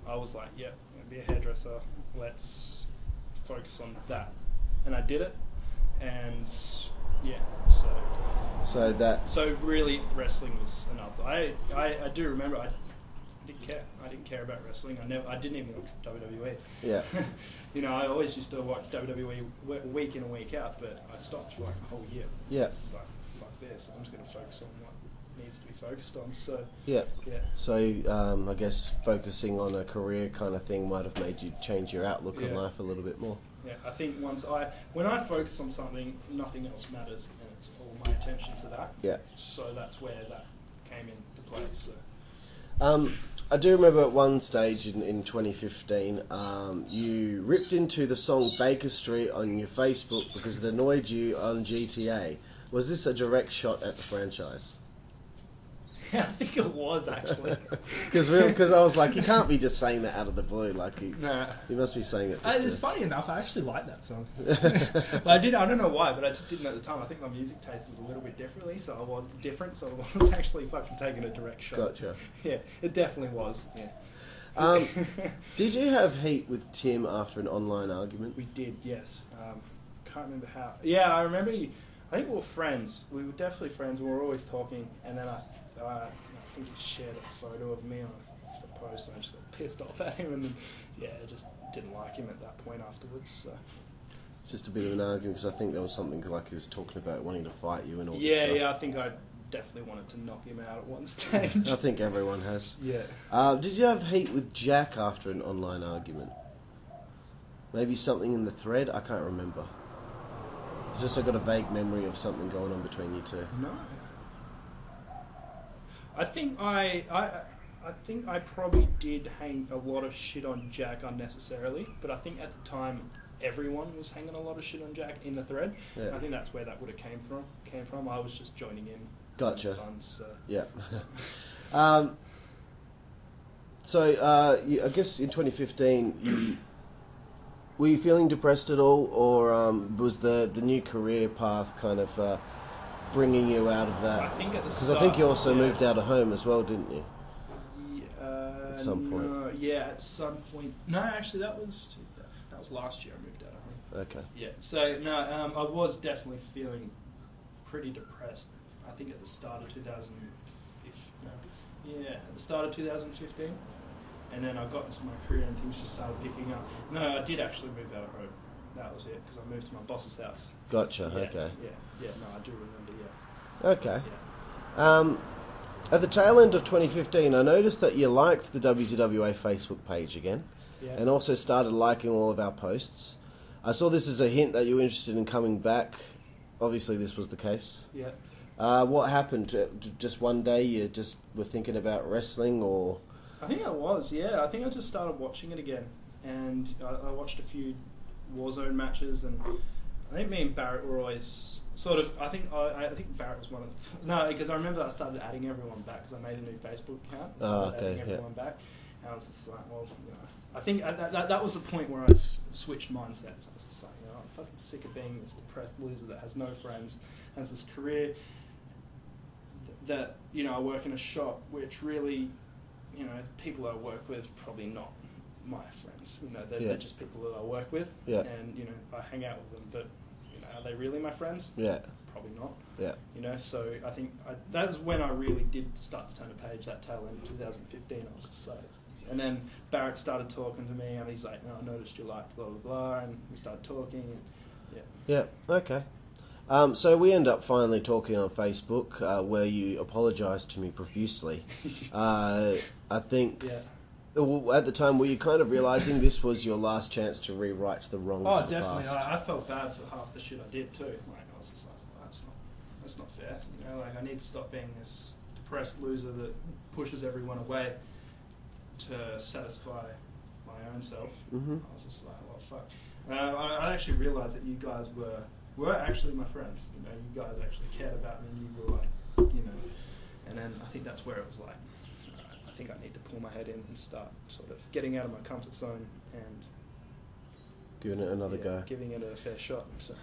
I was like, yeah, I'm gonna be a hairdresser. Let's focus on that, and I did it. And yeah, so really, wrestling was another. I do remember I didn't care. I didn't care about wrestling. I didn't even watch WWE. Yeah. You know, I always used to watch WWE week in and week out, but I stopped for like a whole year. Yeah. It's just like, fuck this. I'm just going to focus on what needs to be focused on. So yeah. So I guess focusing on a career kind of thing might have made you change your outlook on life a little bit more. Yeah, I think when I focus on something, nothing else matters, and it's all my attention to that. Yeah. So that's where that came into play. So. I do remember at one stage in 2015, you ripped into the song Baker Street on your Facebook because it annoyed you on GTA. Was this a direct shot at the franchise? I think it was, actually. Because I was like, you can't be just saying that out of the blue. Like, you must be saying it. It's funny enough, I actually like that song. But I don't know why, but I just didn't at the time. I think my music taste is a little bit so I was actually fucking taking a direct shot. Gotcha. Yeah, it definitely was. Yeah. Did you have heat with Tim after an online argument? We did, yes. Can't remember how. Yeah, I remember. I think we were friends. We were definitely friends. We were always talking, and then I think he shared a photo of me on a post, and I just got pissed off at him, and then, I just didn't like him at that point afterwards. So. It's just a bit of an argument because I think there was something like he was talking about wanting to fight you and all this stuff. Yeah, I think I definitely wanted to knock him out at one stage. I think everyone has. Yeah. Did you have heat with Jack after an online argument? Maybe something in the thread? I can't remember. It's just I got a vague memory of something going on between you two. No. I think I probably did hang a lot of shit on Jack unnecessarily, but I think at the time everyone was hanging a lot of shit on Jack in the thread. Yeah. I think that's where that would have came from. I was just joining in. Gotcha. Fun, so. Yeah. I guess in 2015, were you feeling depressed at all, or was the new career path kind of bringing you out of that? I think at the start. Because I think you also moved out of home as well, didn't you? At some point. No, at some point. No, actually, that was last year. I moved out of home. Okay. Yeah. So no, I was definitely feeling pretty depressed. I think at the start of 2015. Yeah, at the start of 2015, and then I got into my career and things just started picking up. No, I did actually move out of home. That was it, because I moved to my boss's house. Gotcha. Yeah, okay. Yeah. No, I do remember. Yeah. Okay. Yeah. At the tail end of 2015, I noticed that you liked the WZWA Facebook page again, and also started liking all of our posts. I saw this as a hint that you were interested in coming back. Obviously, this was the case. Yeah. What happened? Just one day you just were thinking about wrestling, or? I think I was, yeah. I think I just started watching it again, and I watched a few Warzone matches, and I think me and Barrett were always sort of. I think Barrett was one of because I remember I started adding everyone back because I made a new Facebook account. Adding everyone back, and I was just like, well, I think that was the point where I switched mindsets. I was just like, I'm fucking sick of being this depressed loser that has no friends, has this career that I work in a shop, which really, people I work with probably not my friends. They're just people that I work with, and I hang out with them. But are they really my friends? Yeah, probably not. Yeah, So I think that was when I really did start to turn a page. That tail end of 2015, I was just like, and then Barrett started talking to me, and he's like, "No, I noticed you liked blah blah blah," and we started talking. And, yeah. Okay. So we end up finally talking on Facebook, where you apologised to me profusely. I think at the time, were you kind of realising this was your last chance to rewrite the wrongs of the definitely. past? I felt bad for half the shit I did too. Like, I was just like, that's not fair. I need to stop being this depressed loser that pushes everyone away to satisfy my own self. Mm-hmm. I was just like, well, fuck. I actually realised that you guys were actually my friends. You know, you guys actually cared about me, and you were like, you know. And then I think that's where it was like, alright, I think I need to pull my head in and start sort of getting out of my comfort zone and Giving it another go. giving it a fair shot. So.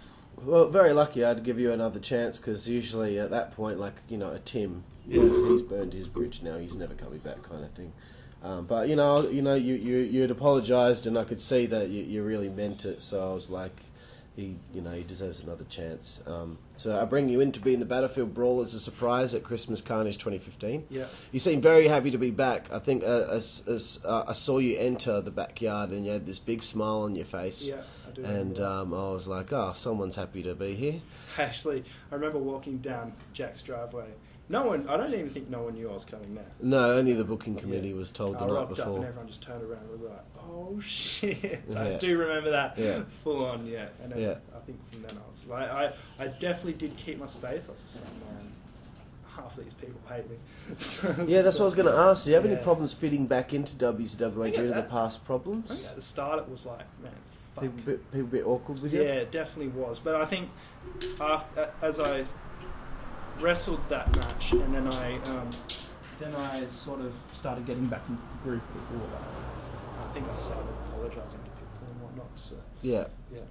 Well, very lucky I'd give you another chance, because usually at that point, like, you know, a Tim, he's burned his bridge now, he's never coming back kind of thing. But you'd apologised, and I could see that you really meant it. So I was like, he deserves another chance. So I bring you in to be in the Battlefield Brawl as a surprise at Christmas Carnage 2015. Yeah. You seem very happy to be back. I think as I saw you enter the backyard, and you had this big smile on your face. Yeah, I do. And I was like, oh, someone's happy to be here. Actually, I remember walking down Jack's driveway. I don't even think no one knew I was coming there. No, only the booking committee was told the I night rocked up and before. everyone just turned around and was like, oh shit. Yeah. I do remember that. Yeah. Full on, yeah. And then Yeah. I think from then I was like, I definitely did keep my space. I was just like, man, half of these people hate me. Yeah, that's what I was going to ask. Do you have any Yeah. problems fitting back into WZWA due to the past I problems? think at the start it was like, man, fuck. People a bit awkward with you? Yeah, it definitely was. But I think as I wrestled that match, and then I sort of started getting back into the groove. People were like, I think I started apologising to people and whatnot. So Yeah. yeah.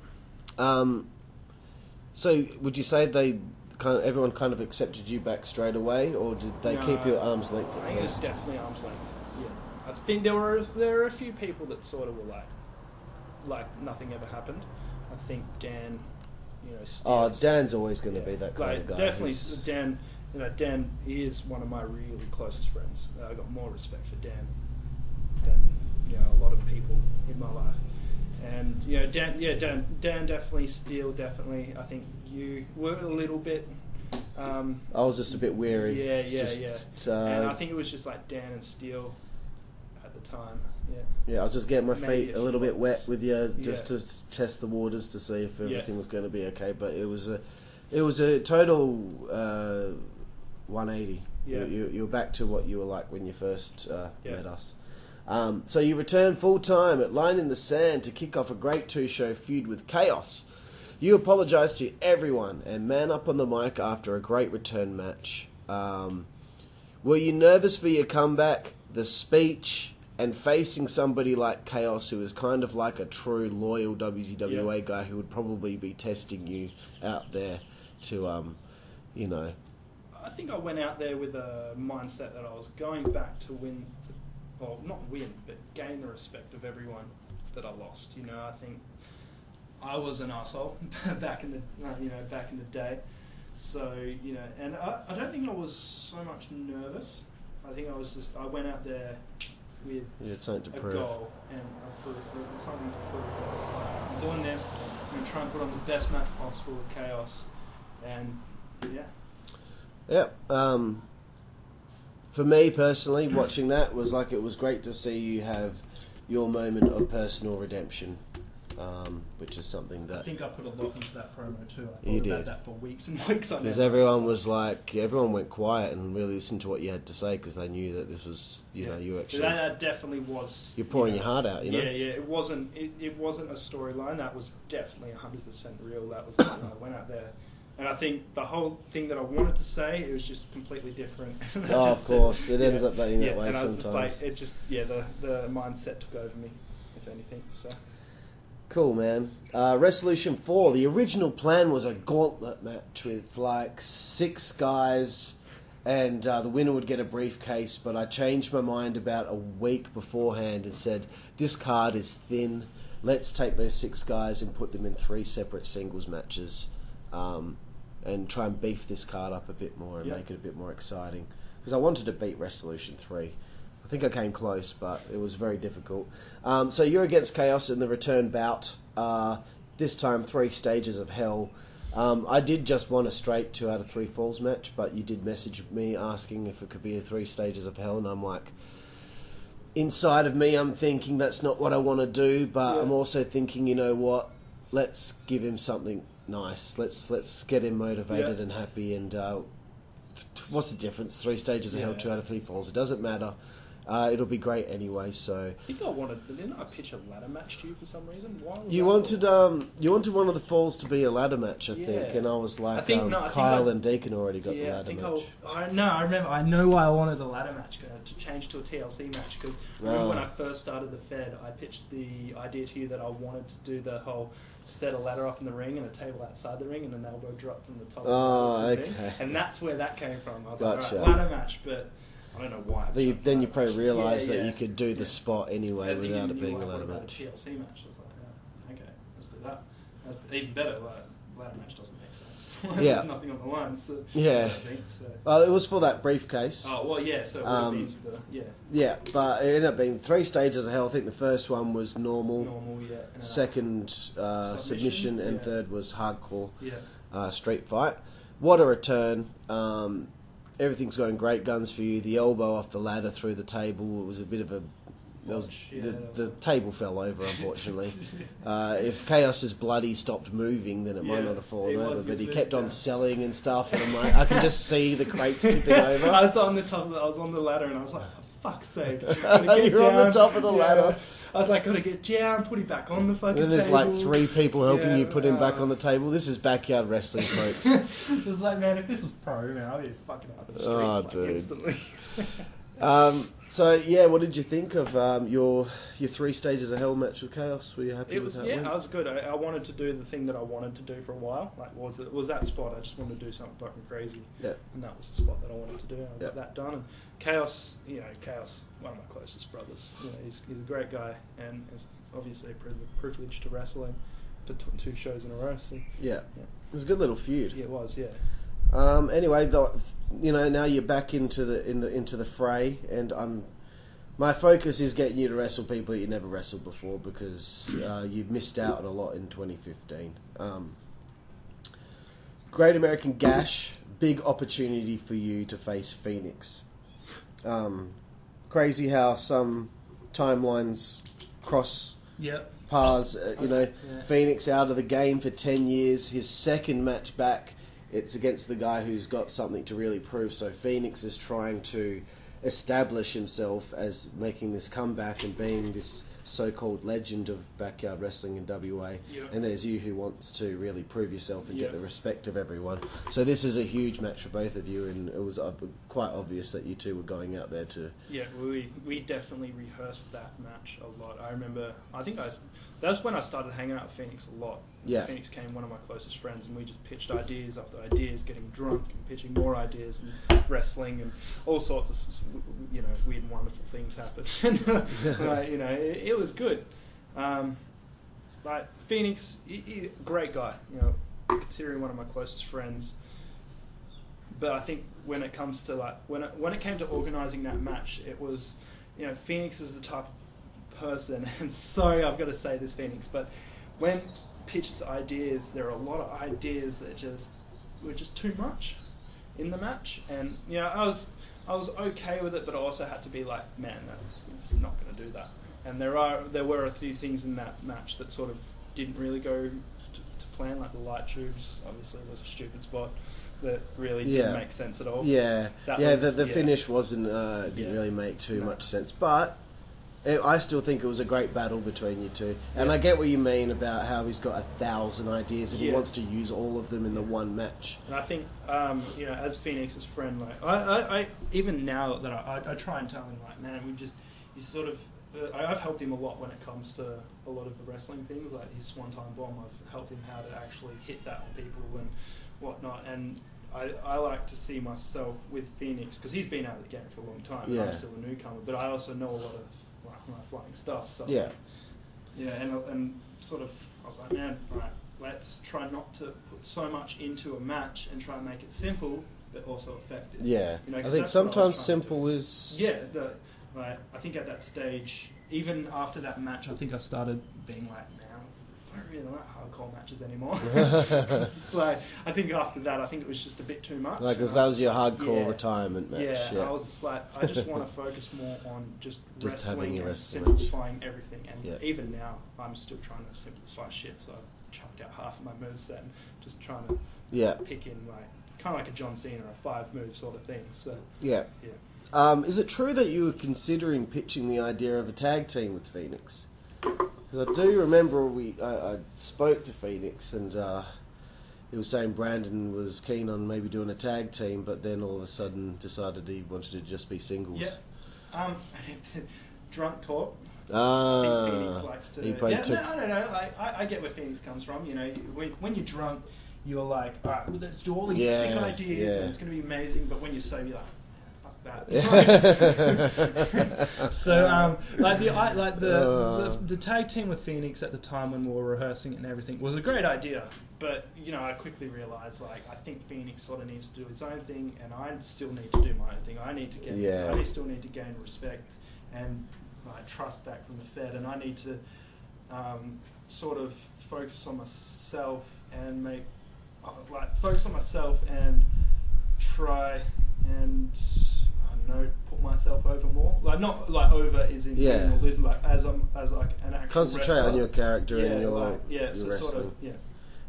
So would you say everyone kind of accepted you back straight away, or did they keep you at arm's length I at think it was first? definitely arm's length. Yeah, I think there were a few people that sort of were like nothing ever happened. I think Dan, Oh, Dan's always going to be that kind of guy. Definitely, He's- Dan. Dan is one of my really closest friends. I got more respect for Dan than a lot of people in my life. And Dan definitely, Steele definitely. I think you were a little bit. I was just a bit weary. Yeah. And I Uh, think it was just like Dan and Steele at the time. Yeah. yeah, I was just getting my Maybe feet a a little few bit wet others. with you, just Yeah. to test the waters to see if everything Yeah. was going to be okay. But it was a total 180. Yeah. You were back to what you were like when you first Yeah. met us. So you returned full time at Line in the Sand to kick off a great two-show feud with Chaos. You apologised to everyone and man up on the mic after a great return match. Were you nervous for your comeback, the speech, and facing somebody like Chaos, who is kind of like a true loyal WZWA guy who would probably be testing you out there to, I think I went out there with a mindset that I was going back to win, or not win, but gain the respect of everyone that I lost. I think I was an asshole back in the day. So and I don't think I was so much nervous. I think I went out there with something to a prove. goal and something to prove. It's just like, I'm doing this. I'm going to try and put on the best match possible with Chaos, and yeah. Yep. For me personally, watching that was like, it was great to see you have your moment of personal redemption, which is something I that, think I put a lot into that promo too. I thought You about did. that for weeks and weeks on because end. everyone went quiet and really listened to what you had to say, because they knew that this was, you actually, That definitely was. you're pouring your heart out, Yeah. It wasn't a storyline. That was definitely 100% real. That was I went out there, and I think the whole thing that I wanted to say, it was just completely different. And I Oh, just of course, it ends up being that way and I was sometimes. just like, the mindset took over me, if anything. So Cool, man. Resolution 4. The original plan was a gauntlet match with like 6 guys, and the winner would get a briefcase, but I changed my mind about a week beforehand and said, this card is thin. Let's take those 6 guys and put them in 3 separate singles matches, and try and beef this card up a bit more and make it a bit more exciting. Because I wanted to beat Resolution 3. I think I came close, but it was very difficult. So you're against Chaos in the return bout. This time, 3 stages of hell. I did just want a straight 2 out of 3 falls match, but you did message me asking if it could be a 3 stages of hell, and I'm like, inside of me, I'm thinking that's not what I want to do, but I'm also thinking, you know what? Let's give him something nice. Let's get him motivated and happy, and what's the difference? 3 stages of hell, Yeah. 2 out of 3 falls. It doesn't matter. It'll be great anyway. So I think I wanted. Didn't I pitch a ladder match to you for some reason? Why? Was you wanted one of the falls to be a ladder match, I think, Yeah. and I was like, I think Kyle and Deacon already got the Yeah, I ladder think match. I remember. I know why I wanted the ladder match to change to a TLC match because remember when I first started the Fed, I pitched the idea to you that I wanted to do the whole set a ladder up in the ring and a table outside the ring and an elbow drop from the top. Oh, of the okay. ring. And that's where that came from. I was Gotcha. like, all right, ladder match, but I don't know why. Then you probably realised Yeah, that yeah. you could do the spot anyway I think without you it being knew a I ladder wanted match. A TLC match. I was like, yeah, okay, let's do that. That's even better. Like, ladder match doesn't make sense. Yeah. There's nothing on the line. So, Yeah. I don't think, so. Well, it was for that briefcase. Oh well, yeah. So it would have been for the Yeah, but it ended up being 3 stages of hell. I think the first one was normal, normal, yeah. And then second submission, and yeah. third was hardcore yeah. street fight. What a return. Everything's going great guns for you. The elbow off the ladder through the table, it was a bit of a... Botch, yeah, the table fell over, unfortunately. If Chaos's bloody stopped moving, then it might Yeah, not have fallen it over. was But he his kept on down. selling and stuff, and I'm like, I can just see the crates tipping over. I was on the top. I was on the ladder, and I was like, for fuck's sake! You're on the top of the ladder. I was like, gotta get down, put him back on the fucking And then there's table. like 3 people helping Yeah, you put him back on the table. This is backyard wrestling, folks. It was like, man, if this was pro, man, I'd be fucking Out the streets, Oh, like, dude. instantly. So yeah, what did you think of your 3 stages of hell match with Chaos? Were you happy It with was that? yeah, win? I was good. I wanted to do the thing that I wanted to do for a while. Like was that spot? I just wanted to do something fucking crazy. Yeah. And that was the spot that I wanted to do. And I Yeah. got that done. And Chaos, Chaos, one of my closest brothers. He's a great guy, and it's obviously a privilege to wrestle him for 2 shows in a row. So Yeah. It was a good little feud. yeah, it was. Yeah. Anyway, now you're back into the fray, and my focus is getting you to wrestle people that you never wrestled before because you've missed out on a lot in 2015. Great American Gash, big opportunity for you to face Phoenix. Crazy how some timelines cross Yep. paths. Yeah. Phoenix out of the game for 10 years. His second match back, it's against the guy who's got something to really prove. So Phoenix is trying to establish himself as making this comeback and being this so-called legend of backyard wrestling in WA. Yep. And there's you who wants to really prove yourself and Yep. get the respect of everyone. So this is a huge match for both of you, and it was quite obvious that you two were going out there to... Yeah, we definitely rehearsed that match a lot. I remember, that's when I started hanging out with Phoenix a lot. Yeah. Phoenix became one of my closest friends, and we just pitched ideas after ideas, getting drunk and pitching more ideas and wrestling and all sorts of weird and wonderful things happened. It was good. Like Phoenix, great guy. Considering one of my closest friends. But I think when it comes to when it came to organising that match, it was, Phoenix is the type of person, and sorry I've got to say this, Phoenix, but when pitches ideas, there are a lot of ideas that were just too much in the match, and I was okay with it, but I also had to be like, man, that's not going to do that. And there were a few things in that match that sort of didn't really go to plan, like the light tubes. Obviously, was a stupid spot that really didn't make sense at all. Yeah, the finish wasn't didn't really make too No. much sense, but I still think it was a great battle between you two, and I get what you mean about how he's got 1,000 ideas and he wants to use all of them in the one match. And I think, as Phoenix's friend, like I even now that I try and tell him, like, man, you sort of. I've helped him a lot when it comes to a lot of the wrestling things, like his Swanton Bomb. I've helped him how to actually hit that on people and whatnot. And I like to see myself with Phoenix, because he's been out of the game for a long time. And I'm still a newcomer, but I also know a lot of my flying stuff. So and sort of I was like, man, all right, let's try not to put so much into a match and try and make it simple, but also effective. Yeah, I 'cause think that's what I was sometimes trying to simple do. is... Yeah, I think at that stage, even after that match, I think I started being like, man, I don't really like hardcore matches anymore. It's just like, I think after that, I think it was just a bit too much. Because that was your hardcore retirement match. Yeah, I was just like, I just want to focus more on just having wrestling your and wrestling. simplifying everything. And even now, I'm still trying to simplify shit. So I've chucked out half of my moveset and just trying to pick in like kind of like a John Cena, a 5-move sort of thing. So Yeah. yeah. Is it true that you were considering pitching the idea of a tag team with Phoenix? Because I do remember I spoke to Phoenix and he was saying Brandon was keen on maybe doing a tag team, but then all of a sudden decided he wanted to just be singles. Yeah. Drunk talk. Ah, I think Phoenix likes to. he probably took- No, I don't know. Like, I get where Phoenix comes from. You know, when you're drunk, you're like, all right, well, let's do all these sick ideas, and it's going to be amazing. But when you're sober, you're like, fuck that. So, the tag team with Phoenix at the time when we were rehearsing it and everything was a great idea. But you know, I quickly realised, like, I think Phoenix sort of needs to do its own thing, and I still need to do my own thing. I still need to gain respect and trust back from the Fed, and I need to sort of focus on myself and try and put myself over more. Like, not like over is in winning or losing, like as like an actual concentrate wrestler. on your character and your so wrestling. sort of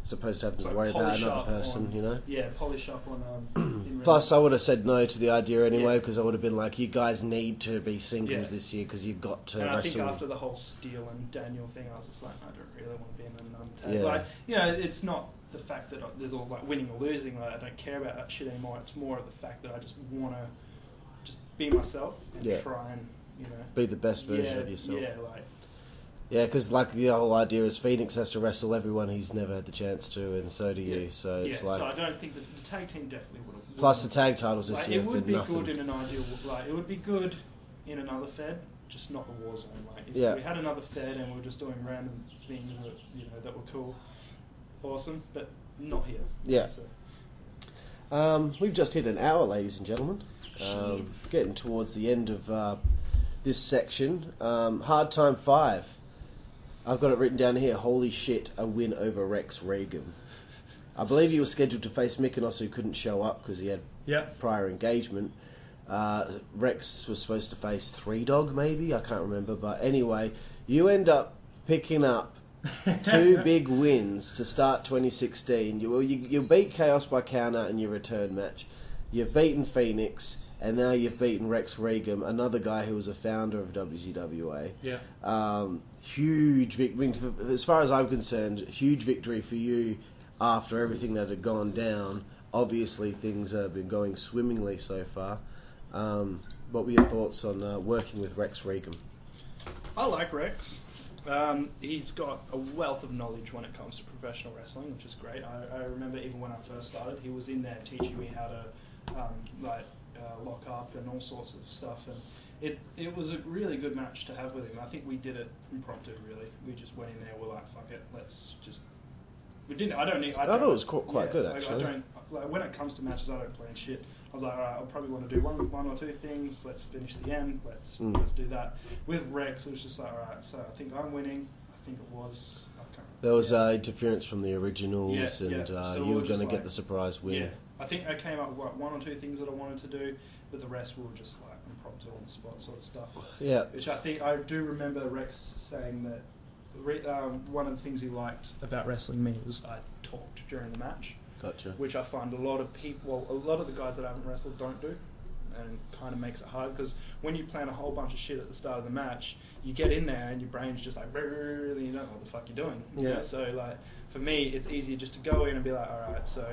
As opposed to having to like worry about polish another up person, on, you know? Yeah, polish up on... in Plus, I wrestling. would have said no to the idea anyway, because I would have been like, you guys need to be singles Yeah. this year, because you've got to And I wrestle. think after the whole Steele and Daniel thing, I was just like, I don't really want to be in another tag. Yeah. Like, you know, it's not the fact that there's all like winning or losing. Like, I don't care about that shit anymore. It's more of the fact that I just want to just be myself and try and, you know... Be the best version of yourself. Yeah, like... Yeah, because like the whole idea is Phoenix has to wrestle everyone he's never had the chance to, and so do you. So it's like. So I don't think the tag team definitely would have. Plus the tag titles this like, year it have would been be nothing. good in an ideal. Like, it would be good in another Fed, just not the war zone. Like, if Yeah. we had another Fed and we were just doing random things that were cool, awesome, but not here. Yeah. So. We've just hit an hour, ladies and gentlemen. Getting towards the end of this section. Hard Time 5. I've got it written down here. Holy shit, a win over Rex Reagan. I believe he was scheduled to face Mykonos, who couldn't show up because he had prior engagement. Rex was supposed to face Three Dog, maybe? I can't remember. But anyway, you end up picking up 2 big wins to start 2016. You beat Chaos by counter in your return match. You've beaten Phoenix, and now you've beaten Rex Reagan, another guy who was a founder of WZWA. Yeah. Huge victory. As far as I'm concerned, huge victory for you after everything that had gone down. Obviously, things have been going swimmingly so far. What were your thoughts on working with Rex Reagan? I like Rex. He's got a wealth of knowledge when it comes to professional wrestling, which is great. I remember even when I first started, he was in there teaching me how to lock up and all sorts of stuff. And it was a really good match to have with him. I think we did it impromptu, really. We just went in there, we're like, fuck it, let's just... We didn't... I thought it was quite good, actually. When it comes to matches, I don't plan shit. I was like, all right, I'll probably want to do one or two things. Let's finish the end. Let's do that. With Rex, it was just like, all right, so I think I'm winning. I think it was... I can't remember. There was interference from the originals, So you were going to get the surprise win. Yeah, I think I came up with one or two things that I wanted to do, but the rest were just like impromptu on the spot sort of stuff. Yeah. Which I think I do remember Rex saying that one of the things he liked about wrestling me was I talked during the match. Gotcha. Which I find a lot of the guys that haven't wrestled don't do, and kind of makes it hard because when you plan a whole bunch of shit at the start of the match, you get in there and your brain's just like, really, you don't know what the fuck you're doing. Yeah. You know? So like for me, it's easier just to go in and be like, all right, so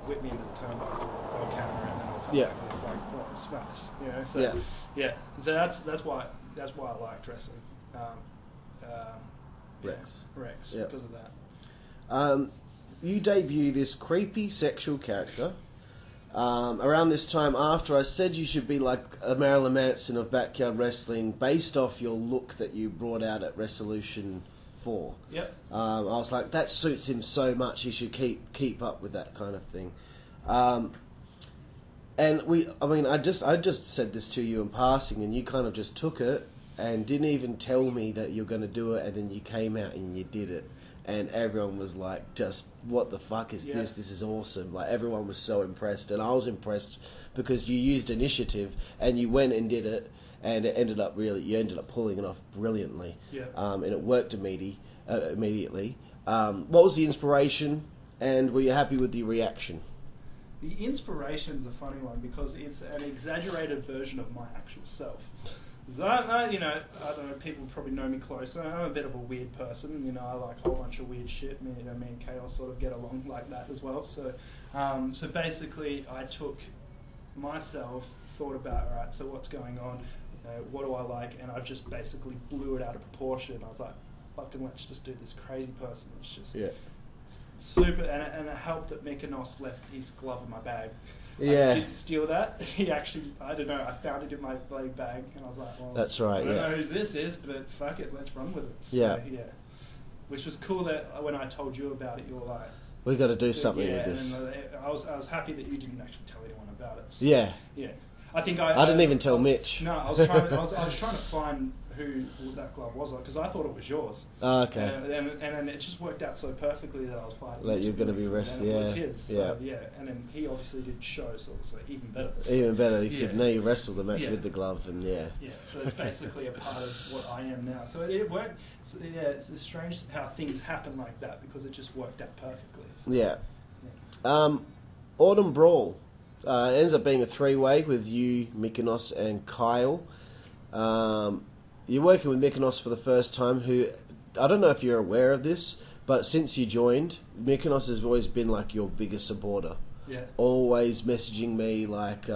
whip me into the turnbuckle, I'll counter it, and then I'll come back and it's like, what, smash, you know? So yeah. So that's why I liked wrestling. Rex because of that. You debut this creepy sexual character around this time after I said you should be like a Marilyn Manson of backyard wrestling based off your look that you brought out at Resolution 4. Yep. I was like, that suits him so much, he should keep up with that kind of thing. I just said this to you in passing and you kind of just took it and didn't even tell me that you're going to do it, and then you came out and you did it. And everyone was like, just, what the fuck is this? This is awesome. Like, everyone was so impressed. And I was impressed because you used initiative and you went and did it. And you ended up pulling it off brilliantly. Yeah. And it worked immediately. What was the inspiration? And were you happy with the reaction? The inspiration's a funny one because it's an exaggerated version of my actual self. So I don't know, people probably know me closer. I'm a bit of a weird person, I like a whole bunch of weird shit. Me and Chaos sort of get along like that as well. So basically I took myself, thought about, alright, so what's going on, what do I like, and I just basically blew it out of proportion. I was like, fucking let's just do this crazy person. It's just super, and it helped that Mykonos left his glove in my bag. Yeah. I didn't steal that. He actually, I don't know, I found it in my bloody bag, and I was like, well, that's right, I don't know who this is, but fuck it, let's run with it. So, yeah. Which was cool that when I told you about it, you were like, we got to do something with this. And I was happy that you didn't actually tell anyone about it. So, yeah. I think I didn't even tell Mitch. No, I was trying to find who that glove was because I thought it was yours. Oh, okay. And then it just worked out so perfectly that I was fighting. Like you're going to be rested, It was his. So, and then he obviously didn't show, so it was like even better. So, even better. You wrestled the match with the glove, and Yeah, so it's basically a part of what I am now. So it worked. So, it's strange how things happen like that because it just worked out perfectly. So, Autumn Brawl. It ends up being a three-way with you, Mykonos, and Kyle. You're working with Mykonos for the first time, who, I don't know if you're aware of this, but since you joined, Mykonos has always been like your biggest supporter. Yeah. Always messaging me like,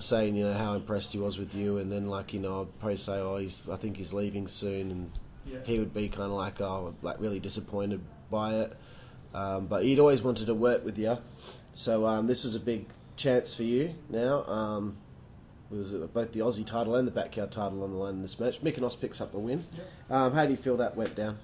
saying, how impressed he was with you, and then I'd probably say, I think he's leaving soon, and he would be kind of like really disappointed by it. But he'd always wanted to work with you. So this was a big chance for you now. It was both the Aussie title and the backyard title on the line in this match. Mykonos picks up the win. How do you feel that went down?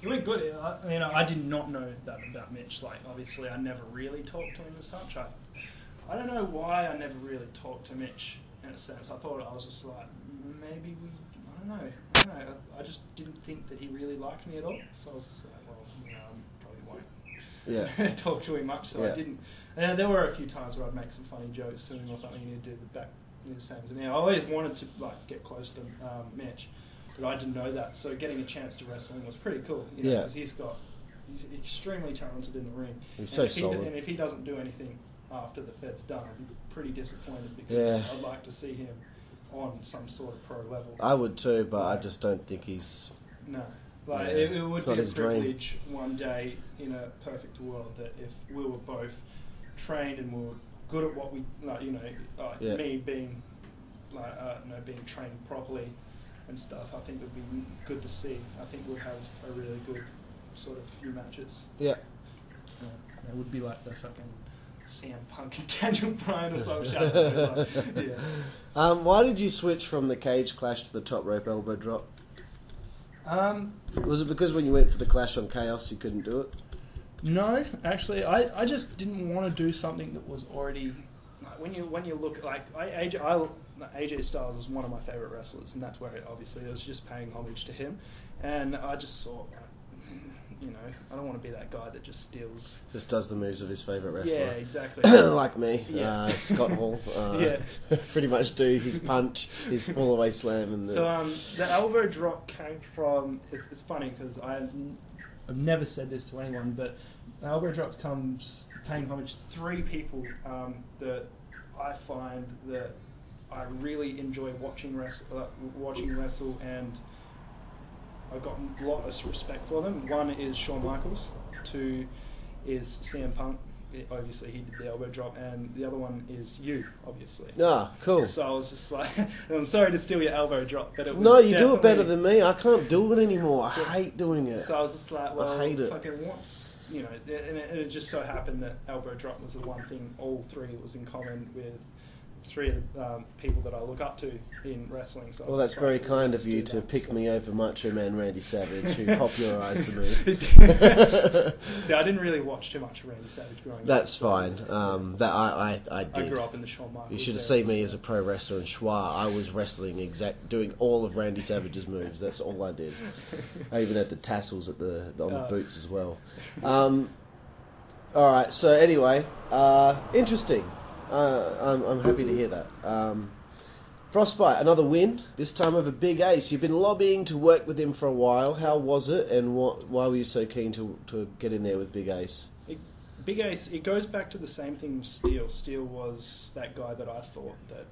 It went good. I did not know that about Mitch. Like, obviously, I never really talked to him as such. I don't know why I never really talked to Mitch in a sense. I thought I was just like, maybe I don't know. I just didn't think that he really liked me at all. So I was just like, well, probably won't talk to him much. So I didn't. And there were a few times where I'd make some funny jokes to him or something, and he'd do the same to me. I always wanted to get close to Mitch, but I didn't know that. So getting a chance to wrestle him was pretty cool. Because he's extremely talented in the ring. He's so solid. And if he doesn't do anything after the Fed's done, I'd be pretty disappointed because I'd like to see him on some sort of pro level. I would too, but I just don't think he's... No. It would be a privilege dream. one day in a perfect world that if we were both trained and we were good at what we me being being trained properly and stuff, I think it would be good to see. I think we'd have a really good sort of few matches. Yeah. It would be like the fucking CM Punk and Daniel Bryan or some shit. Why did you switch from the cage clash to the top rope elbow drop? Was it because when you went for the clash on Chaos you couldn't do it? No, actually, I just didn't want to do something that was already... When you look... AJ Styles was one of my favourite wrestlers, and that's where it was just paying homage to him. And I just thought, I don't want to be that guy that just steals... Just does the moves of his favourite wrestler. Yeah, exactly. Like me, Scott Hall. Pretty much do his punch, his fall-away slam. And So the elbow drop came from... It's funny because I've never said this to anyone, but the elbow drop comes paying homage to three people that I find that I really enjoy watching wrestle, and I've got a lot of respect for them. One is Shawn Michaels, two is CM Punk. Obviously, he did the elbow drop, and the other one is you, obviously. Ah, cool. So I was just like, I'm sorry to steal your elbow drop, but it was No, you do it better than me. I can't do it anymore. So, I hate doing it. So I was just like, well, I hate it. Fucking what's, and it just so happened that elbow drop was the one thing all three was in common with three of the people that I look up to in wrestling. So well, that's very kind of you to pick me over Macho Man Randy Savage, who popularised the move. See, I didn't really watch too much of Randy Savage growing up. That's fine. I did. I grew up in the Shawn Michaels. You should have seen me as a pro wrestler in Schwa. I was wrestling doing all of Randy Savage's moves. That's all I did. I even had the tassels on the boots as well. All right. So anyway, interesting. I'm happy to hear that. Frostbite, another win, this time over Big Ace. You've been lobbying to work with him for a while. How was it, and why were you so keen to get in there with Big Ace? Big Ace, it goes back to the same thing with Steele. Steele was that guy that I thought that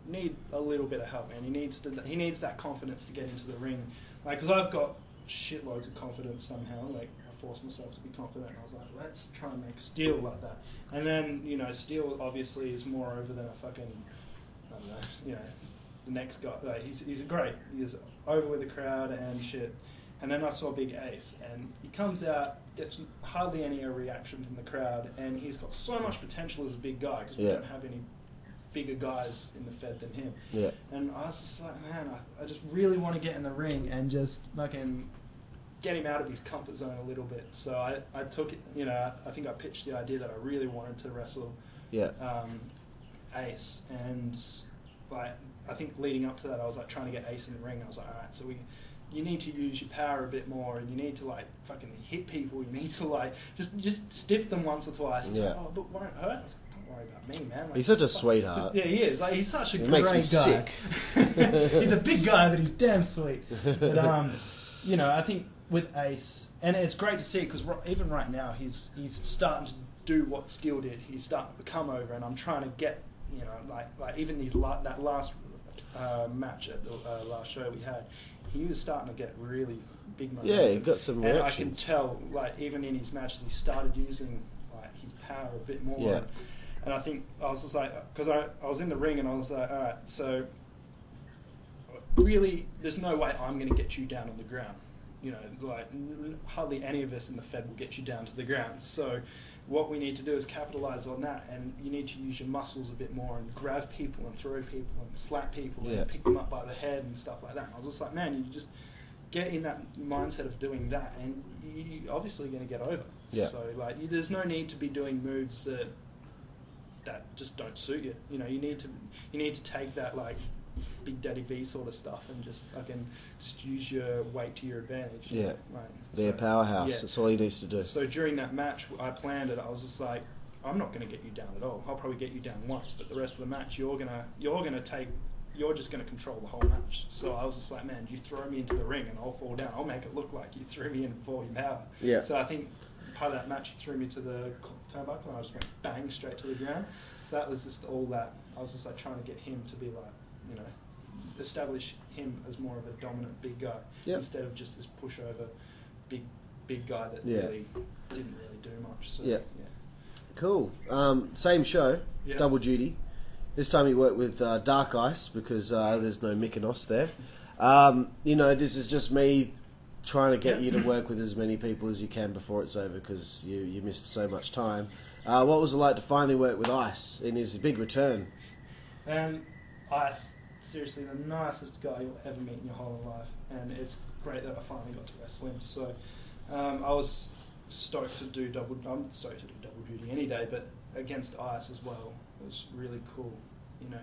need a little bit of help, man. He needs that confidence to get into the ring. Like, because I've got shitloads of confidence somehow. Like, I forced myself to be confident, and I was like, let's try and make Steele like that. And then, you know, Steele obviously is more over than a fucking, I don't know, you know, the next guy. Like, he's great. He's over with the crowd and shit. And then I saw Big Ace, and he comes out, gets hardly any reaction from the crowd, and he's got so much potential as a big guy, because we don't have any bigger guys in the Fed than him. Yeah. And I was just like, man, I just really want to get in the ring and just fucking get him out of his comfort zone a little bit. So I took it, you know, I think I pitched the idea that I really wanted to wrestle Ace, and like, I think leading up to that, I was like trying to get Ace in the ring. I was like, all right, so you need to use your power a bit more, and you need to like fucking hit people. You need to like just stiff them once or twice. He's like, oh, but won't hurt. I was like, don't worry about me, man. Like, he's such a sweetheart. Yeah, he is. Like, he's such a great makes me guy. sick. He's a big guy, but he's damn sweet. But you know, I think with Ace, and it's great to see, because even right now he's starting to do what Steele did. He's starting to come over, and I'm trying to get, you know, like even that last match at the last show we had, he was starting to get really big momentum. Yeah, he got some reactions. And I can tell, like, even in his matches, he started using like his power a bit more. Yeah. And I think I was just like, because I was in the ring, and I was like, all right, so really, there's no way I'm going to get you down on the ground. You know, like, hardly any of us in the Fed will get you down to the ground. So what we need to do is capitalize on that, and you need to use your muscles a bit more and grab people and throw people and slap people and pick them up by the head and stuff like that. And I was just like, man, you just get in that mindset of doing that, and you're obviously going to get over. Yeah. So like, there's no need to be doing moves that just don't suit you. You know, you need to take that like Big Daddy V sort of stuff and just use your weight to your advantage. Yeah, like, they're a powerhouse. Yeah. That's all he needs to do. So during that match, I planned it. I was just like, I'm not going to get you down at all. I'll probably get you down once, but the rest of the match, you're just going to control the whole match. So I was just like, man, you throw me into the ring and I'll fall down. I'll make it look like you threw me in for your power. Yeah. So I think part of that match, he threw me to the turnbuckle, and I just went bang straight to the ground. So that was just all that. I was just like trying to get him to be like, you know, establish him as more of a dominant big guy instead of just this pushover big guy that really didn't really do much. So, yeah. Cool. Same show, double duty. This time he worked with Dark Ice, because there's no Mykonos there. You know, this is just me trying to get you to work with as many people as you can before it's over, because you missed so much time. What was it like to finally work with Ice in his big return? Ice, seriously, the nicest guy you'll ever meet in your whole life, and it's great that I finally got to wrestle him. So I was stoked to do double duty any day, but against Ice as well, it was really cool. You know,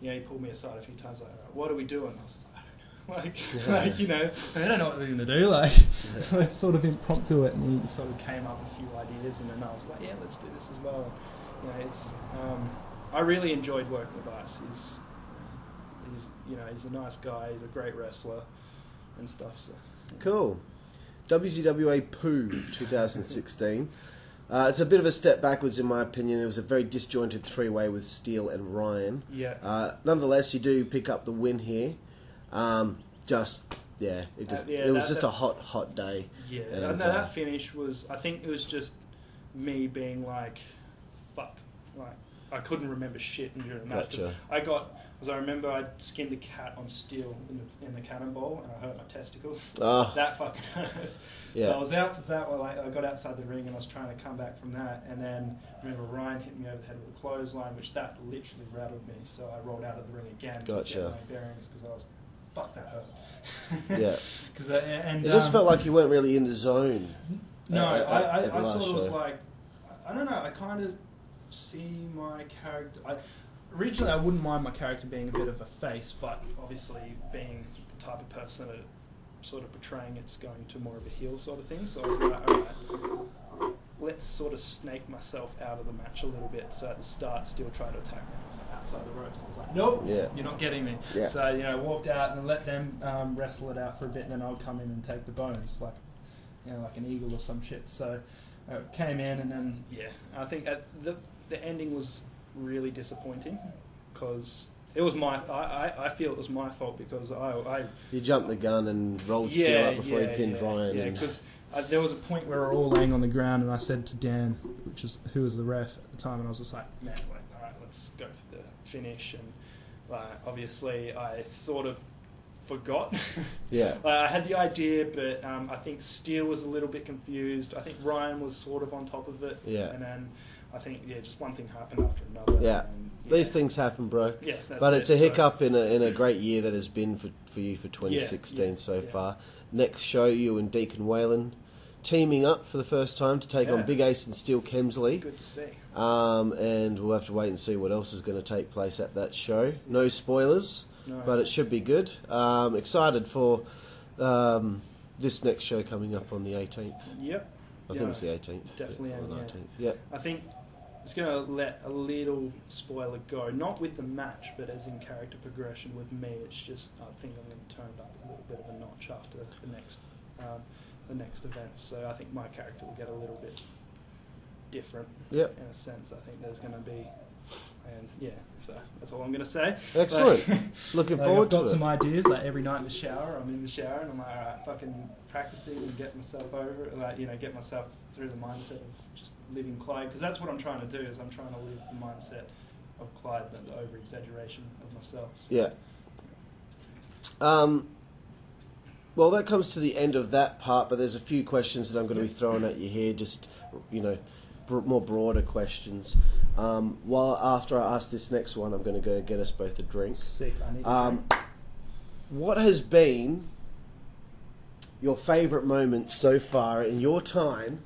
he pulled me aside a few times, like, what are we doing? I was just like, like, you know, I don't know what we're going to do. Like, let's sort of impromptu it, and he sort of came up with a few ideas, and then I was like, yeah, let's do this as well. And, you know, it's I really enjoyed working with Ice. He's a nice guy. He's a great wrestler and stuff. So cool. WZWA Poo 2016. It's a bit of a step backwards in my opinion. It was a very disjointed three-way with Steele and Ryan. Yeah. Nonetheless, you do pick up the win here. It was just a hot day. Yeah. And, that finish was, I think it was just me being like, fuck, like, I couldn't remember shit during the match. Gotcha. I remember I skinned a cat on Steel in the cannonball, and I hurt my testicles. Oh. That fucking hurt. Yeah. So I was out for that. I got outside the ring, and I was trying to come back from that. And then I remember Ryan hit me over the head with a clothesline, which that literally rattled me. So I rolled out of the ring again to get my bearings, because I was, fuck, that hurt. Yeah. It just felt like you weren't really in the zone. No, I sort of was like, I don't know. I kind of see my character. Originally, I wouldn't mind my character being a bit of a face, but obviously being the type of person that sort of portraying it's going to more of a heel sort of thing. So I was like, all right, let's sort of snake myself out of the match a little bit. So at the start, Steele tried to attack me. I was like, outside the ropes. I was like, nope, you're not getting me. Yeah. So, you know, walked out and let them wrestle it out for a bit, and then I'll come in and take the bones, like an eagle or some shit. So Came in and then I think the ending was really disappointing because it was I feel it was my fault because I You jumped the gun and rolled Steel up before he pinned Ryan. Yeah, because there was a point where we were all laying on the ground and I said to Dan, who was the ref at the time, and I was just like, man, all right, let's go for the finish. And obviously I sort of forgot. Yeah. I had the idea, but I think Steele was a little bit confused. I think Ryan was sort of on top of it. Yeah. And then I think just one thing happened after another. Yeah. And, These things happen, bro. Yeah. That's But it's a so- hiccup in a great year that has been for you for 2016 so far. Next show, you and Deacon Whalen teaming up for the first time to take on Big Ace and Steel Kemsley. Good to see. And we'll have to wait and see what else is going to take place at that show. No spoilers. No. But it should be good. Excited for this next show coming up on the 18th. Yep. I think it's the 18th. Definitely or am, the yeah. 19th. Yep. I think it's going to let a little spoiler go, not with the match, but as in character progression with me. It's just I think I'm going to turn it up a little bit of a notch after the next event. So I think my character will get a little bit different. Yep. In a sense, I think there's going to be. And so that's all I'm going to say. Excellent. Looking forward I've got to some it. ideas. Like every night in the shower, I'm in the shower and I'm like, all right, fucking practicing and get myself over it, get myself through the mindset of just living Clyde, because that's what I'm trying to do. Is I'm trying to live the mindset of Clyde, but the over exaggeration of myself. So. Yeah. Well, that comes to the end of that part, but there's a few questions that I'm going to be throwing at you here, just more broader questions. While after I ask this next one, I'm going to go get us both a drink. sick. I need a drink. What has been your favourite moment so far in your time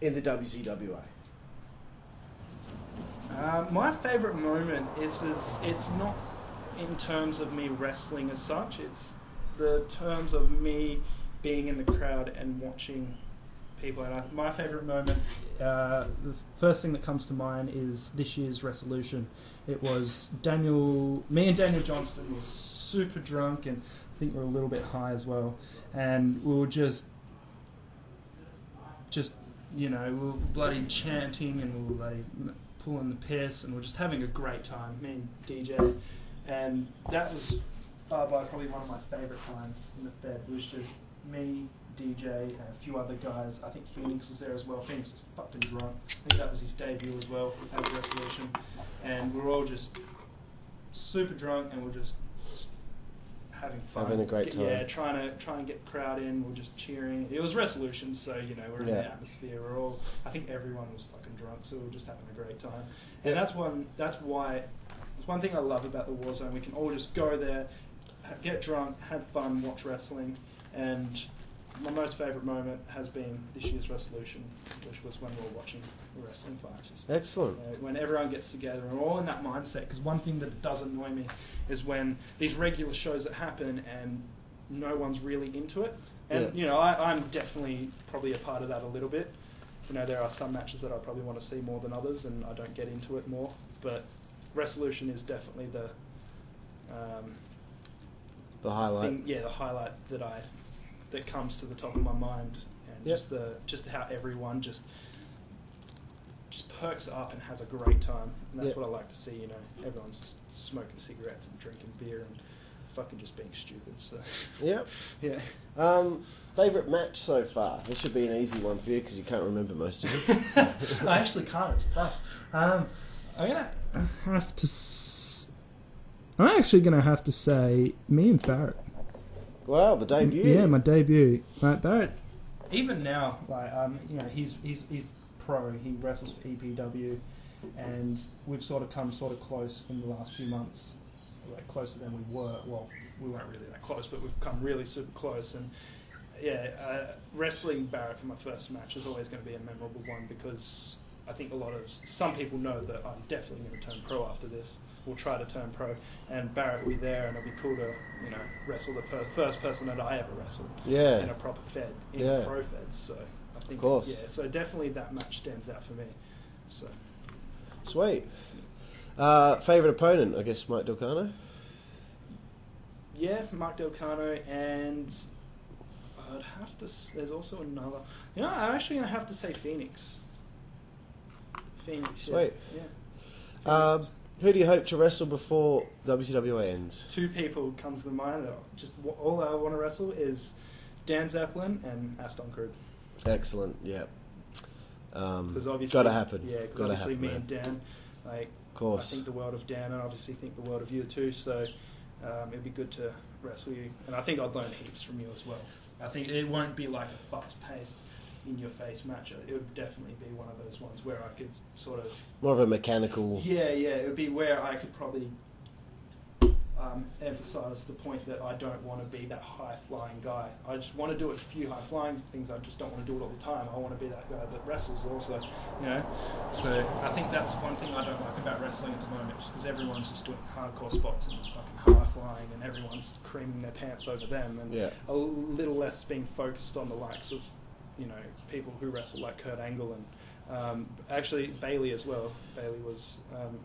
in the WZWA? My favourite moment is it's not in terms of me wrestling as such. It's the terms of me being in the crowd and watching people. And my favourite moment, The first thing that comes to mind is this year's resolution. It was me and Daniel Johnston were super drunk, and I think we were a little bit high as well. And we were just we were bloody chanting and we were bloody pulling the piss, and we were just having a great time, me and DJ. And that was by probably one of my favourite times in the Fed. It was just me, DJ, and a few other guys. I think Phoenix was there as well. Phoenix was fucking drunk. I think that was his debut as well at the Resolution. And we were all just super drunk, and we're just having fun. Having a great time. Yeah, trying to get the crowd in. We're just cheering. It was Resolution, so we're in the atmosphere. We're all. I think everyone was fucking drunk, so we were just having a great time. And that's why. It's one thing I love about the Warzone. We can all just go there, get drunk, have fun, watch wrestling, and my most favourite moment has been this year's Resolution, which was when we were watching the wrestling fights. Excellent. When everyone gets together and we're all in that mindset, because one thing that does annoy me is when these regular shows that happen and no one's really into it. And, I'm definitely probably a part of that a little bit. There are some matches that I probably want to see more than others and I don't get into it more. But Resolution is definitely the highlight. the highlight that comes to the top of my mind, and just how everyone just perks up and has a great time, and that's what I like to see. Everyone's just smoking cigarettes and drinking beer and fucking just being stupid. So Favourite match so far? This should be an easy one for you because you can't remember most of it. I actually can't. It's tough. I'm actually gonna have to say me and Barrett. Wow, the debut. Yeah, my debut. Barrett. Even now, he's pro. He wrestles for EPW, and we've sort of come close in the last few months, closer than we were. Well, we weren't really that close, but we've come really super close. And wrestling Barrett for my first match is always going to be a memorable one because I think some people know that I'm definitely going to turn pro after this. We'll try to turn pro, and Barrett will be there, and it'll be cool to wrestle the first person that I ever wrestled in a proper Fed, in pro Feds. So I think, of course. so definitely that match stands out for me. So sweet. Favourite opponent, I guess, Mike Delcano. Yeah, Mark Delcano, and I'd have to. There's also another. You know, I'm actually going to have to say Phoenix. Phoenix. Sweet. Yeah. Who do you hope to wrestle before WZWA ends? Two people comes to mind. Just all I want to wrestle is Dan Zeppelin and Aston Crude. Excellent. Yeah. Because obviously, gotta happen. Yeah, because Gotta obviously, happen, me man. and Dan, like, Of course. I think the world of Dan, and obviously think the world of you too. So it'd be good to wrestle you, and I think I'd learn heaps from you as well. I think it won't be like a fast-paced, in-your-face match. It would definitely be one of those ones where I could sort of More of a mechanical. yeah. It would be where I could probably emphasise the point that I don't want to be that high-flying guy. I just want to do a few high-flying things. I just don't want to do it all the time. I want to be that guy that wrestles also, you know. So I think that's one thing I don't like about wrestling at the moment, just because everyone's just doing hardcore spots and fucking high-flying, and everyone's creaming their pants over them, and Yeah. a little less being focused on the likes of, you know, people who wrestle like Kurt Angle and actually Bailey as well. Bailey was,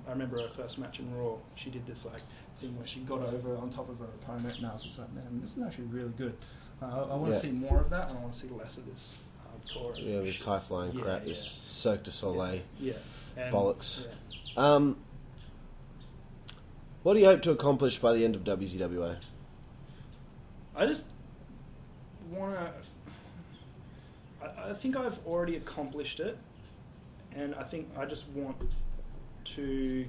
I remember her first match in Raw. She did this like thing where she got over on top of her opponent, and I was just like, man, this is actually really good. I want to see more of that, and I want to see less of this hardcore. Yeah, this high flying crap, this Cirque du Soleil and, bollocks. Yeah. What do you hope to accomplish by the end of WZWA? I just want to. I think I've already accomplished it, and I think I just want to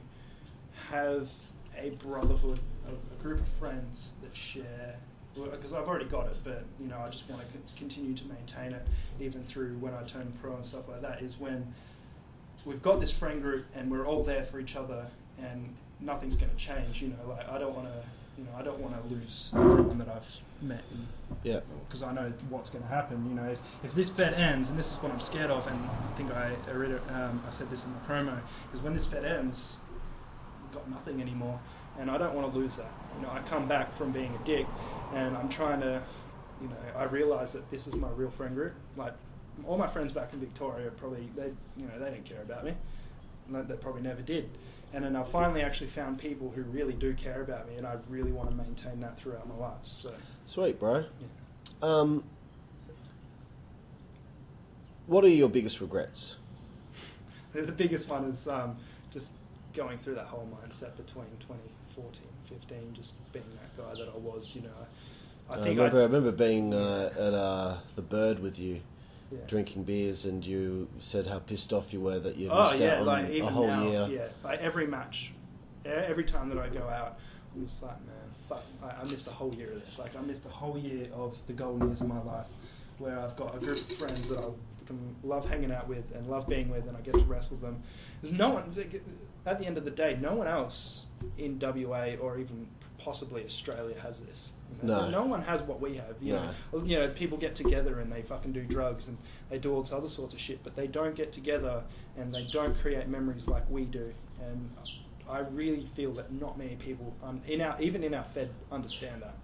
have a brotherhood, a group of friends that share. Because I've already got it, but you know, I just want to continue to maintain it, even through when I turn pro and stuff like that. Is when we've got this friend group and we're all there for each other, and nothing's going to change. You know, like I don't want to lose everyone that I've met. Yeah. Because I know what's going to happen. You know, if this Fed ends, and this is what I'm scared of, and I think I said this in the promo, is when this Fed ends, we've got nothing anymore, and I don't want to lose that. You know, I come back from being a dick, and I'm trying to, you know, I realise that this is my real friend group. Like all my friends back in Victoria, probably they didn't care about me. They probably never did. And then I finally actually found people who really do care about me, and I really want to maintain that throughout my life. So Sweet, bro. yeah. What are your biggest regrets? The biggest one is just going through that whole mindset between 2014 and 15, just being that guy that I was. You know, I remember being at the Bird with you, yeah. drinking beers, and you said how pissed off you were that you Oh missed yeah, out on like even a whole now, year. yeah, like every match, every time that I go out, I'm just like, man, fuck, I missed a whole year of this. Like I missed a whole year of the golden years of my life, where I've got a group of friends that I can love hanging out with and love being with, and I get to wrestle them. There's no one, at the end of the day, no one else in WA or even possibly Australia has this. You know? No one has what we have. You know, people get together and they fucking do drugs and they do all this other sorts of shit, but they don't get together and they don't create memories like we do. And I really feel that not many people, even in our Fed, understand that.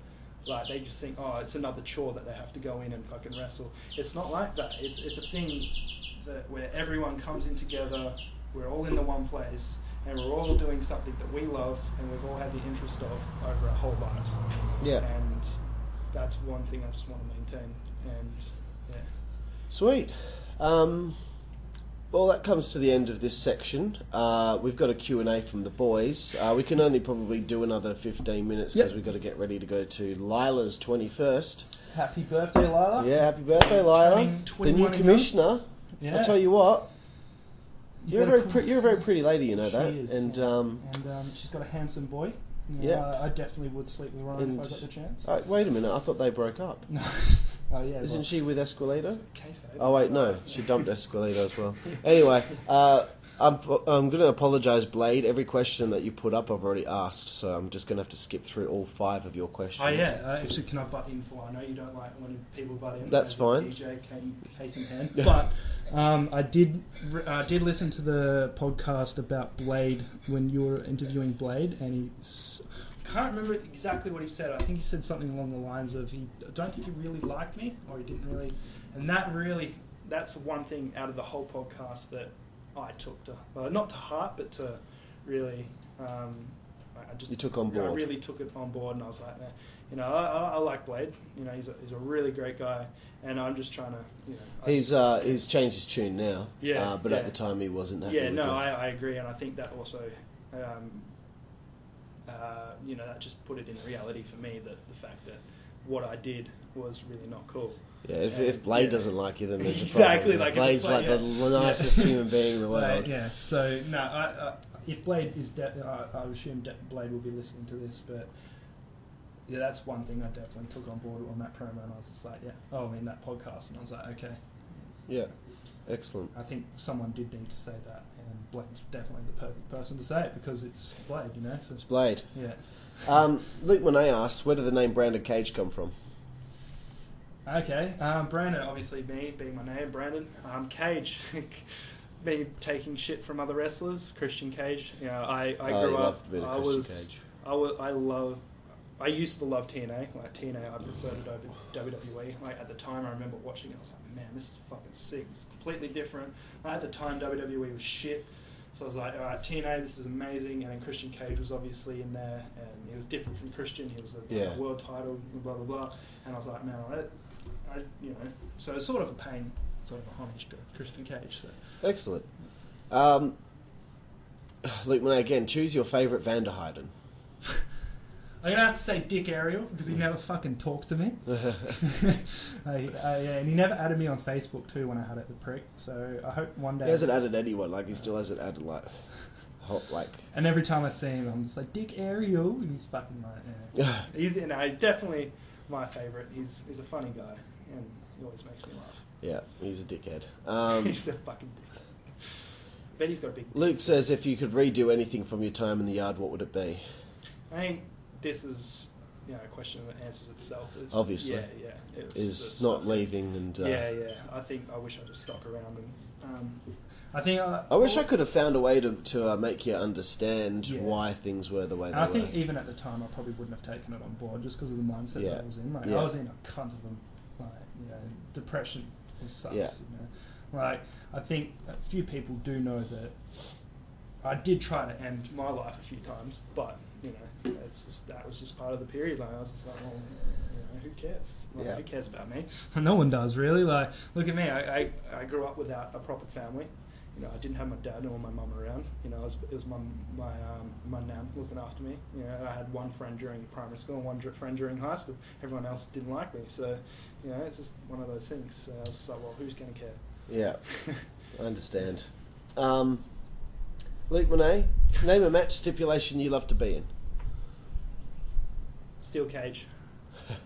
Like they just think, oh, it's another chore that they have to go in and fucking wrestle. It's not like that. It's a thing where everyone comes in together. We're all in the one place, and we're all doing something that we love, and we've all had the interest of over our whole lives. Yeah. And that's one thing I just want to maintain. And yeah. Sweet. Well, that comes to the end of this section. We've got a Q&A from the boys. We can only probably do another 15 minutes because we've got to get ready to go to Lila's 21st. Happy birthday, Lila. Yeah, happy birthday, Lila. Turning The 21 new and commissioner. Yeah. I'll tell you what. You're better a very pretty lady, you know She that. is, And and she's got a handsome boy. You know, I definitely would sleep with Ryan if I got the chance. wait a minute, I thought they broke up. No. Oh yeah. Isn't she with Esquilito? Kayfabe. Oh wait, no, she dumped Esquilito as well. Anyway, I'm going to apologise, Blade. Every question that you put up, I've already asked, so I'm just going to have to skip through all 5 of your questions. Oh yeah, actually, can I butt in for? I know you don't like when people butt in. That's fine. DJ case in hand, but I did listen to the podcast about Blade when you were interviewing Blade, and I can't remember exactly what he said. I think he said something along the lines of, I don't think he really liked me, or he didn't really, and that's one thing out of the whole podcast that I took to, not to heart, but to really, I I just You took on board. I really took it on board, and I was like, man, you know, I like Blade. You know, he's a really great guy, and I'm just trying to, you know. He's changed his tune now. Yeah, but yeah. at the time he wasn't happy. Yeah, with no, it. I agree, and I think that also, you know, that just put it in reality for me that the fact that what I did was really not cool. Yeah, if Blade doesn't like you, then there's a exactly problem. like Blade's like the nicest human being in the world. Yeah. So no, if Blade is, I assume Blade will be listening to this, but yeah, that's one thing I definitely took on board on that promo, and I was just like, yeah, oh, I mean that podcast, and I was like, okay, Yeah, excellent. I think someone did need to say that, and Blade's definitely the perfect person to say it because it's Blade, you know. So It's Blade. yeah. Luke Monet asks, where did the name Brandon Cage come from? Okay, Brandon, obviously me being my name, Brandon. Cage, me taking shit from other wrestlers. Christian Cage. You know, I grew up. Loved a bit of Christian Cage. I used to love TNA. Like TNA, I preferred it over WWE. Like at the time, I remember watching it. I was like, man, this is fucking sick. It's completely different. At the time, WWE was shit. So I was like, all right, TNA, this is amazing. And then Christian Cage was obviously in there, and he was different from Christian. He was a world title, blah blah blah. And I was like, man, you know, so it's sort of a pain, sort of a homage to Christian Cage. So. Excellent. Luke Monet again, choose your favourite Vanderheiden. I'm gonna have to say Dick Ariel because he never fucking talked to me. And he never added me on Facebook too when I had it, the prick. So I hope one day He hasn't added anyone, like he still hasn't added like And every time I see him, I'm just like Dick Ariel, and he's fucking like, yeah. He's definitely my favourite. He's a funny guy, and he always makes me laugh. Yeah, he's a dickhead. He's a fucking dickhead. But he's got a big... Luke says, if you could redo anything from your time in the yard, what would it be? I think this is, you know, a question that answers itself. Obviously. Yeah. It was Is not leaving and... Yeah. I think I wish I just stuck around and... I wish I could have found a way to make you understand why things were the way they were. I think even at the time, I probably wouldn't have taken it on board just because of the mindset that I was in. Like, I was in a cunt of them. Like, you know, depression sucks. Yeah. You know, like I think a few people do know that I did try to end my life a few times, but you know, that was just part of the period. Like, I was just like, well, you know, who cares? Like, who cares about me? No one does really. Like, look at me. I grew up without a proper family. You know, I didn't have my dad or my mum around. You know, it was my nan looking after me. You know, I had one friend during primary school and one friend during high school. Everyone else didn't like me. So, you know, it's just one of those things. So I was just like, well, who's going to care? Yeah, I understand. Luke Monet, name a match stipulation you love to be in. Steel cage.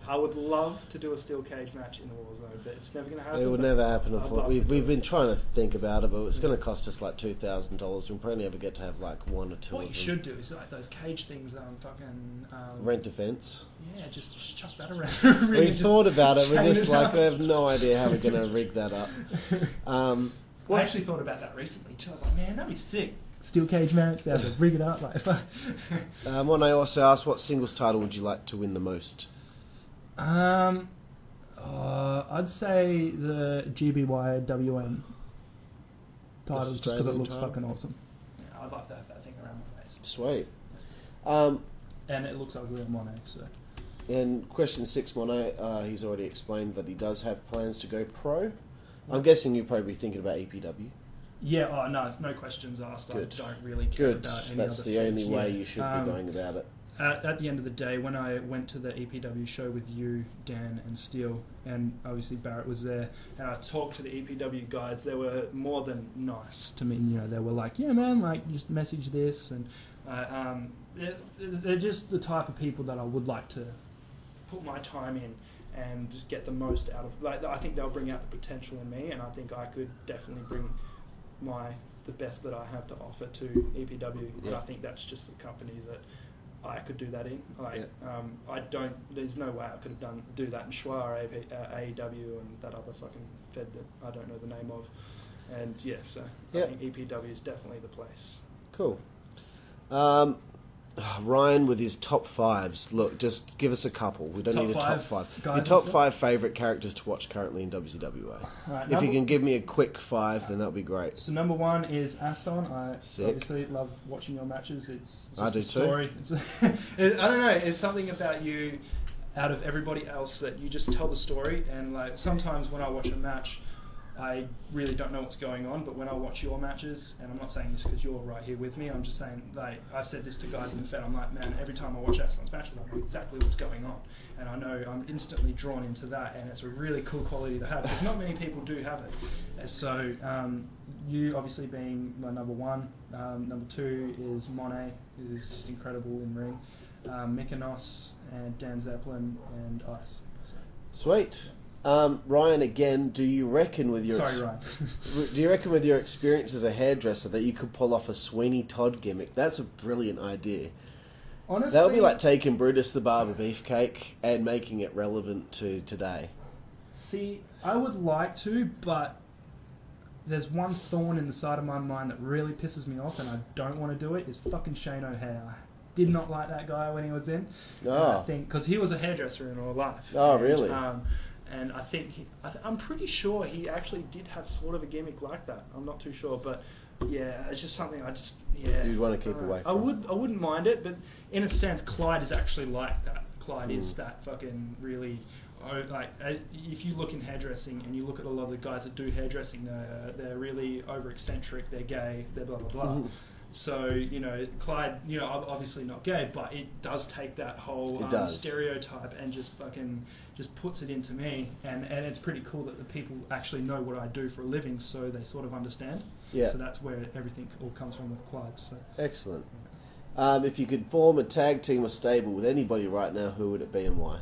I would love to do a steel cage match in the war zone, but it's never going to happen. It would never happen. We've been trying to think about it, but it's going to cost us like $2,000. We'll probably never get to have like one or two. What of you them. should do is like those cage things, fucking rent defence. Yeah, just chuck that around. We've thought about it. We're just like we have no idea how we're going to rig that up. I actually thought about that recently too. I was like, man, that'd be sick. Steel cage match, be able to rig it up like fuck. One I also asked, what singles title would you like to win the most? I'd say the GBYWN title just because it looks fucking awesome. Yeah, I'd love to have that thing around my waist. Sweet. And it looks ugly on Monet, so. And question 6, Monet, he's already explained that he does have plans to go pro. I'm guessing you're probably thinking about EPW. Yeah, no questions asked. Good. I don't really care Good. about any That's other the only things. way you should be going about it. At the end of the day, when I went to the EPW show with you, Dan, and Steele, and obviously Barrett was there, and I talked to the EPW guys, they were more than nice to me. You know, they were like, "Yeah, man, like just message this," and they're just the type of people that I would like to put my time in and get the most out of. Like, I think they'll bring out the potential in me, and I think I could definitely bring the best that I have to offer to EPW. Yeah. And I think that's just the company that I could do that in. Like, I don't. There's no way I could have do that in Schwa or AEW and that other fucking fed that I don't know the name of. And yeah, so I think EPW is definitely the place. Cool. Ryan with his top fives. Look, just give us a couple. We don't Top need a top five five. guys Your top in 5 favourite characters to watch currently in WZWA. Right, If you can give me a quick 5, then that would be great. So number 1 is Aston. I Sick. obviously love watching your matches. It's just I do a story. It's I don't know. It's something about you, out of everybody else, that you just tell the story. And like sometimes when I watch a match, I really don't know what's going on. But when I watch your matches, and I'm not saying this because you're right here with me, I'm just saying, like, I've said this to guys in the Fed, I'm like, man, every time I watch Aston's matches, I know exactly what's going on. And I know I'm instantly drawn into that, and it's a really cool quality to have, because not many people do have it. And so you obviously being my number 1. Number 2 is Monet, who's just incredible in ring. Mykonos and Dan Zeppelin and Ice. So, Sweet. Ryan, again, do you reckon with your Ryan. do you reckon with your experience as a hairdresser that you could pull off a Sweeney Todd gimmick? That's a brilliant idea. Honestly, That would be like taking Brutus the Barber Beefcake and making it relevant to today. see, I would like to, but there's one thorn in the side of my mind that really pisses me off, and I don't want to do it, is fucking Shane O'Hare. I did not like that guy when he was in. And I think, because he was a hairdresser in real life. Oh, really? And I think I'm pretty sure he actually did have sort of a gimmick like that. I'm not too sure, but yeah, it's just something You'd want to keep away from. I wouldn't mind it, but in a sense, Clyde is actually like that. Clyde is that fucking really, if you look in hairdressing and you look at a lot of the guys that do hairdressing, they're really over eccentric, they're gay, they're blah blah blah. So, you know, Clyde, you know, obviously not gay, but it does take that whole stereotype and just fucking just puts it into me. And it's pretty cool that the people actually know what I do for a living, so they sort of understand. Yeah. So that's where everything all comes from with Clyde. So. Excellent. If you could form a tag team or stable with anybody right now, who would it be and why?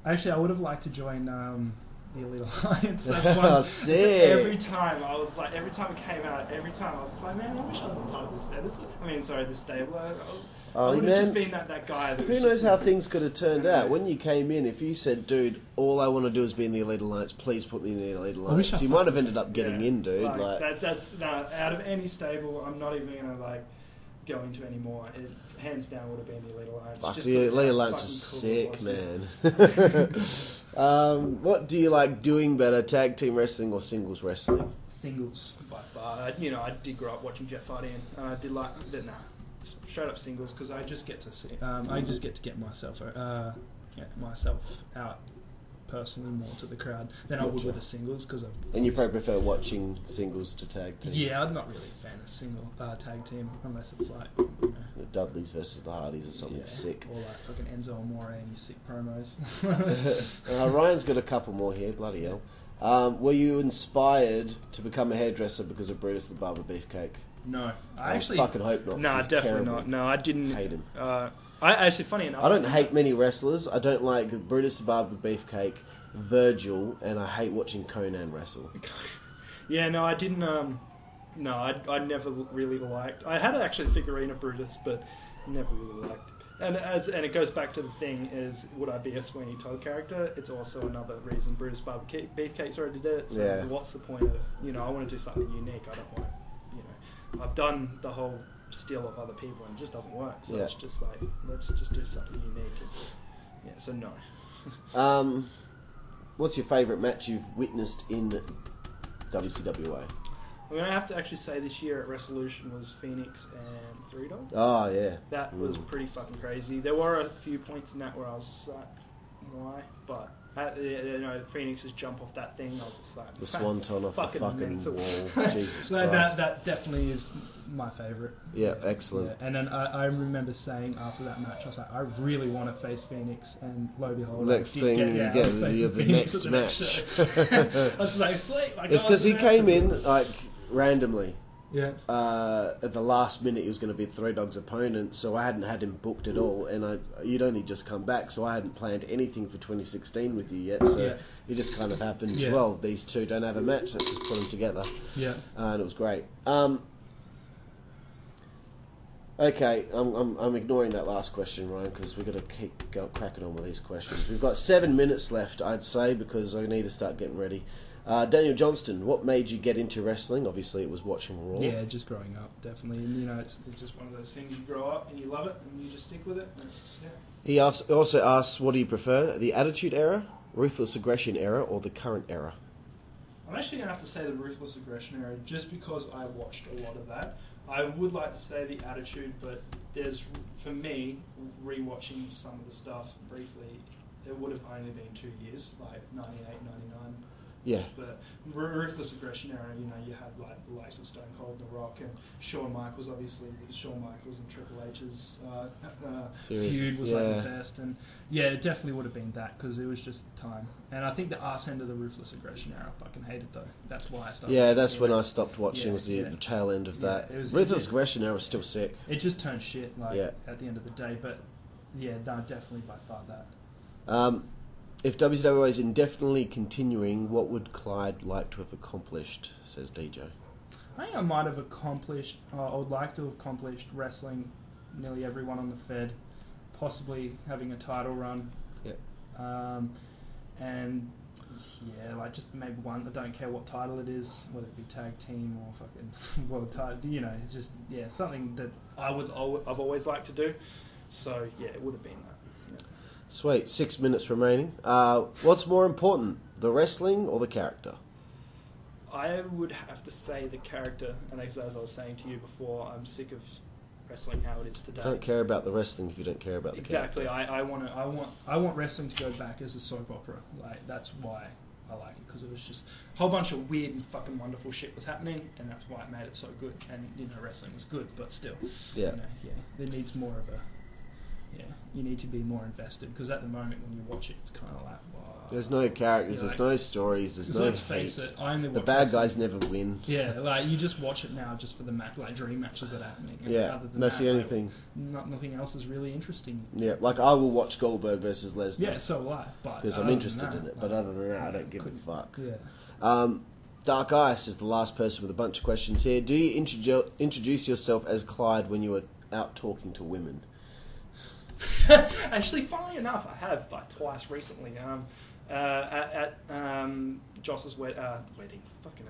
Actually, I would have liked to join the Elite Alliance. That's one. Sick. Every time I was like, every time it came out, every time I was just like, man, I wish I was a part of this band. This stable. I would have just been that guy. That Who knows how things could have turned out? When you came in, if you said, dude, all I want to do is be in the Elite Alliance, please put me in the Elite Alliance, you might have ended up getting in, dude. That's out of any stable, I'm not even going to go into anymore. It hands down would have been the Elite Alliance. Fuck, just the Elite Alliance was sick, man. What do you like doing better, tag team wrestling or singles wrestling? Singles, by far. I did grow up watching Jeff Hardy, and I did straight up singles, because I just get to see. I just get to get myself out personally more to the crowd than I would with the singles, because And you probably prefer watching singles to tag team? Yeah, I'm not really a fan of single tag team unless it's like, you know, The Dudleys versus the Hardys or something sick. Or like fucking Enzo Amore and his sick promos. Ryan's got a couple more here, bloody hell. Were you inspired to become a hairdresser because of Brutus the Barber Beefcake? No, I actually fucking hope not. No, definitely terrible. not. No, I didn't Hate him. I actually, funny enough, I don't hate many wrestlers. I don't like Brutus the Barber Beefcake, Virgil, and I hate watching Conan wrestle. Yeah, no, I didn't. No, I never really liked. I had actually Figurina Brutus, but never really liked. And it goes back to the thing is, would I be a Sweeney Todd character? It's also another reason Brutus Barber Beefcake's already did it. So what's the point of, I want to do something unique. I don't want to, I've done the whole steal of other people and it just doesn't work. So it's just like, let's just do something unique. And, so no. What's your favourite match you've witnessed in WCWA? I'm going to have to actually say this year at Resolution was Phoenix and Three Dog. Oh, yeah. That was pretty fucking crazy. There were a few points in that where I was just like, why? But, Phoenix's jump off that thing, I was just like... The swanton off the fucking wall. Jesus Christ. That definitely is my favourite. Yeah, excellent. Yeah. And then I remember saying after that match, I was like, I really want to face Phoenix, and lo and behold, next thing you get the next match. I was like, sweet. It's because he came in, randomly. Yeah. At the last minute, he was going to be Three Dog's opponent, so I hadn't had him booked at all, and you'd only just come back, so I hadn't planned anything for 2016 with you yet. So it just kind of happened. Yeah. Well, these two don't have a match. Let's just put them together. Yeah. And it was great. Okay, I'm ignoring that last question, Ryan, because we've got to keep cracking on with these questions. We've got 7 minutes left, I'd say, because I need to start getting ready. Daniel Johnston, what made you get into wrestling? Obviously, it was watching Raw. Yeah, just growing up, definitely. And, you know, it's just one of those things you grow up and you love it and you just stick with it. And it's just, yeah. He also asks, what do you prefer, the Attitude Era, Ruthless Aggression Era, or the current era? I'm actually going to have to say the Ruthless Aggression Era just because I watched a lot of that. I would like to say the Attitude, but there's, for me, rewatching some of the stuff briefly, it would have only been 2 years, like 98, 99. Yeah. But Ruthless Aggression Era, you know, you had like the likes of Stone Cold, The Rock, and Shawn Michaels, obviously. Shawn Michaels and Triple H's feud was like the best. And yeah, it definitely would have been that because it was just time. And I think the arse end of the Ruthless Aggression Era I fucking hated though. That's why I started. Yeah, that's when I stopped watching, was the tail end of that. It was, Ruthless Aggression Era was still sick. It just turned shit like at the end of the day. But yeah, no, definitely by far that. If WZWA is indefinitely continuing, what would Clyde like to have accomplished, says DJ. I think I might have accomplished, I would like to have accomplished wrestling nearly everyone on the Fed, possibly having a title run. Yep. And yeah, like just maybe one, I don't care what title it is, whether it be tag team or fucking world title, you know, just, something that I've always liked to do. So yeah, it would have been that. Sweet, 6 minutes remaining. What's more important, the wrestling or the character? I would have to say the character, and as I was saying to you before, I'm sick of wrestling how it is today. Don't care about the wrestling if you don't care about the exactly. character. I want wrestling to go back as a soap opera. Like that's why I like it, because it was just a whole bunch of weird and fucking wonderful shit was happening, and that's why it made it so good. And you know, wrestling was good, but still, there needs more of a. Yeah, you need to be more invested because at the moment when you watch it, it's kind of like, wow. There's no characters, there's no stories, there's no let's face it, I only watch the bad guys never win. Yeah, like you just watch it now just for the like dream matches that are happening. And yeah, other than that's that, the only thing. Nothing else is really interesting. Yeah, like I will watch Goldberg versus Lesnar. Yeah, so will I. Because I'm interested in it. But other than that, I don't give a fuck. Yeah. Dark Ice is the last person with a bunch of questions here. Do you introduce yourself as Clyde when you are out talking to women? Actually, funnily enough, I have like twice recently. At Joss's wedding,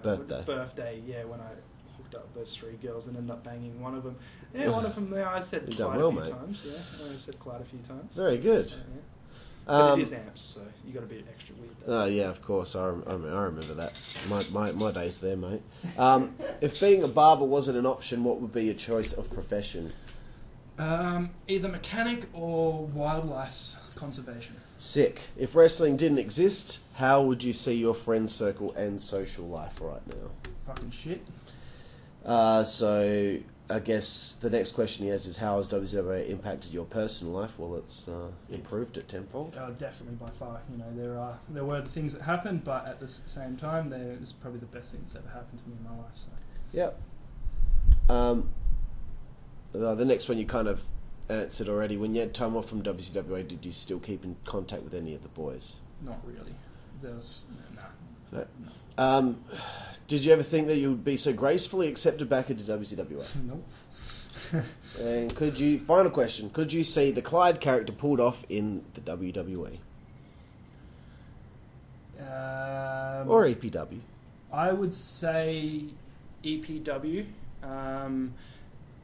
birthday. Yeah, when I hooked up those 3 girls and ended up banging one of them. Yeah, one of them. I said Clyde a few times. Yeah, I said Clyde a few times. Very good. So, yeah. But it is amps, so you got to be extra weird. Oh yeah, of course. I remember that. My days there, mate. If being a barber wasn't an option, what would be your choice of profession? Either mechanic or wildlife conservation. Sick. If wrestling didn't exist, how would you see your friend circle and social life right now? Fucking shit. So I guess the next question he has is, how has WZWA impacted your personal life? Well, it's improved it tenfold. Definitely, by far. You know, there were the things that happened, but at the same time, it's probably the best things that ever happened to me in my life. So. Yep. The next one you kind of answered already. When you had time off from WZWA, did you still keep in contact with any of the boys? Not really. There was no. Did you ever think that you would be so gracefully accepted back into WZWA? Nope. And final question, could you see the Clyde character pulled off in the WWE? Or EPW? I would say EPW.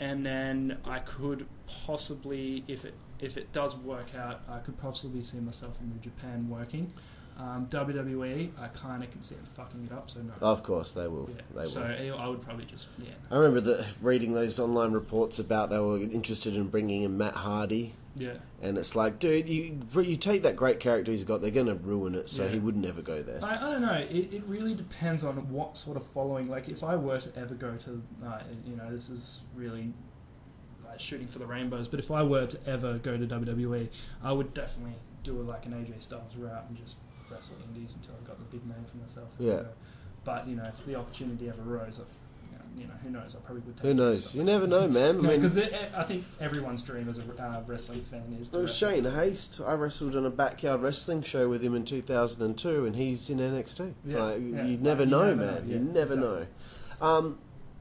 And then I could possibly, if it does work out, I could possibly see myself in New Japan working. WWE, I kind of can see them fucking it up, so no. Of course, they will. Yeah. They will. So I would probably just, I remember reading those online reports about they were interested in bringing in Matt Hardy. Yeah. And it's like, dude, you take that great character he's got, they're going to ruin it, so he would never go there. I don't know. It really depends on what sort of following. Like, if I were to ever go to, this is really shooting for the rainbows, but if I were to ever go to WWE, I would definitely do like an AJ Styles route and just wrestle indies until I got the big name for myself. Yeah. But, if the opportunity ever arose, who knows? I probably would take Who knows? You never know, man. Because I think everyone's dream as a wrestling fan is to wrestle. Shane Haste, I wrestled on a backyard wrestling show with him in 2002, and he's in NXT. You never know, man. You never know.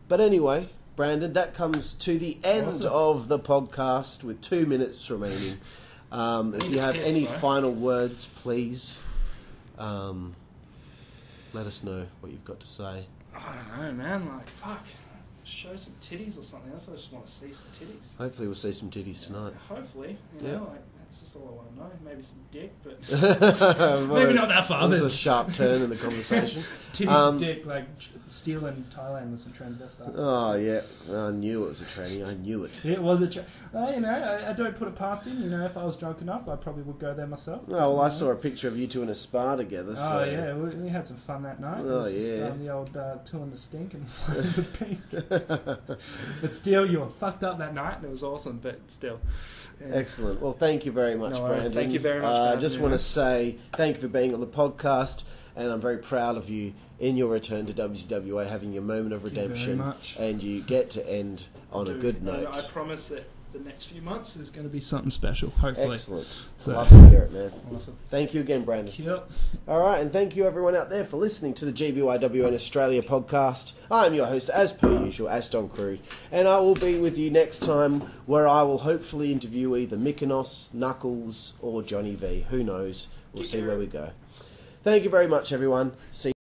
But anyway, Brandon, that comes to the end of the podcast with 2 minutes remaining. If you have any final words, please. Let us know what you've got to say. I don't know, man. Like, fuck. Show some titties or something. That's what I just want to see, some titties. Hopefully we'll see some titties tonight. Hopefully, you know, like that's just all I want to know. Maybe some dick, but Maybe not that far. There's a sharp turn in the conversation. Titties and dick, like Steel in Thailand with some transvestites. Oh yeah, I knew it was a tranny. I knew it. It was a you know, I don't put it past him. You know, if I was drunk enough, I probably would go there myself. Oh well, I saw a picture of you two in a spa together. So. Oh yeah, we had some fun that night. Oh, it was just, the old two in the stink and one in the pink. But still, you were fucked up that night, and it was awesome. But still, yeah. Excellent. Well, thank you very much, No worries. Brandon. Thank you very much. I just want to say thank you for being on the podcast, and I'm very proud of you in your return to WZWA, having your moment of redemption, and you get to end on a good note. I promise that the next few months There's going to be something special, hopefully. Excellent. So. Love to hear it, man. Awesome. Thank you again, Brandon. Yep. All right, and thank you everyone out there for listening to the GBYWN Australia podcast. I'm your host, as per usual, Aston Crude, and I will be with you next time, where I will hopefully interview either Mykonos, Knuckles, or Johnny V. Who knows? We'll see where we go. Thank you very much, everyone. See you.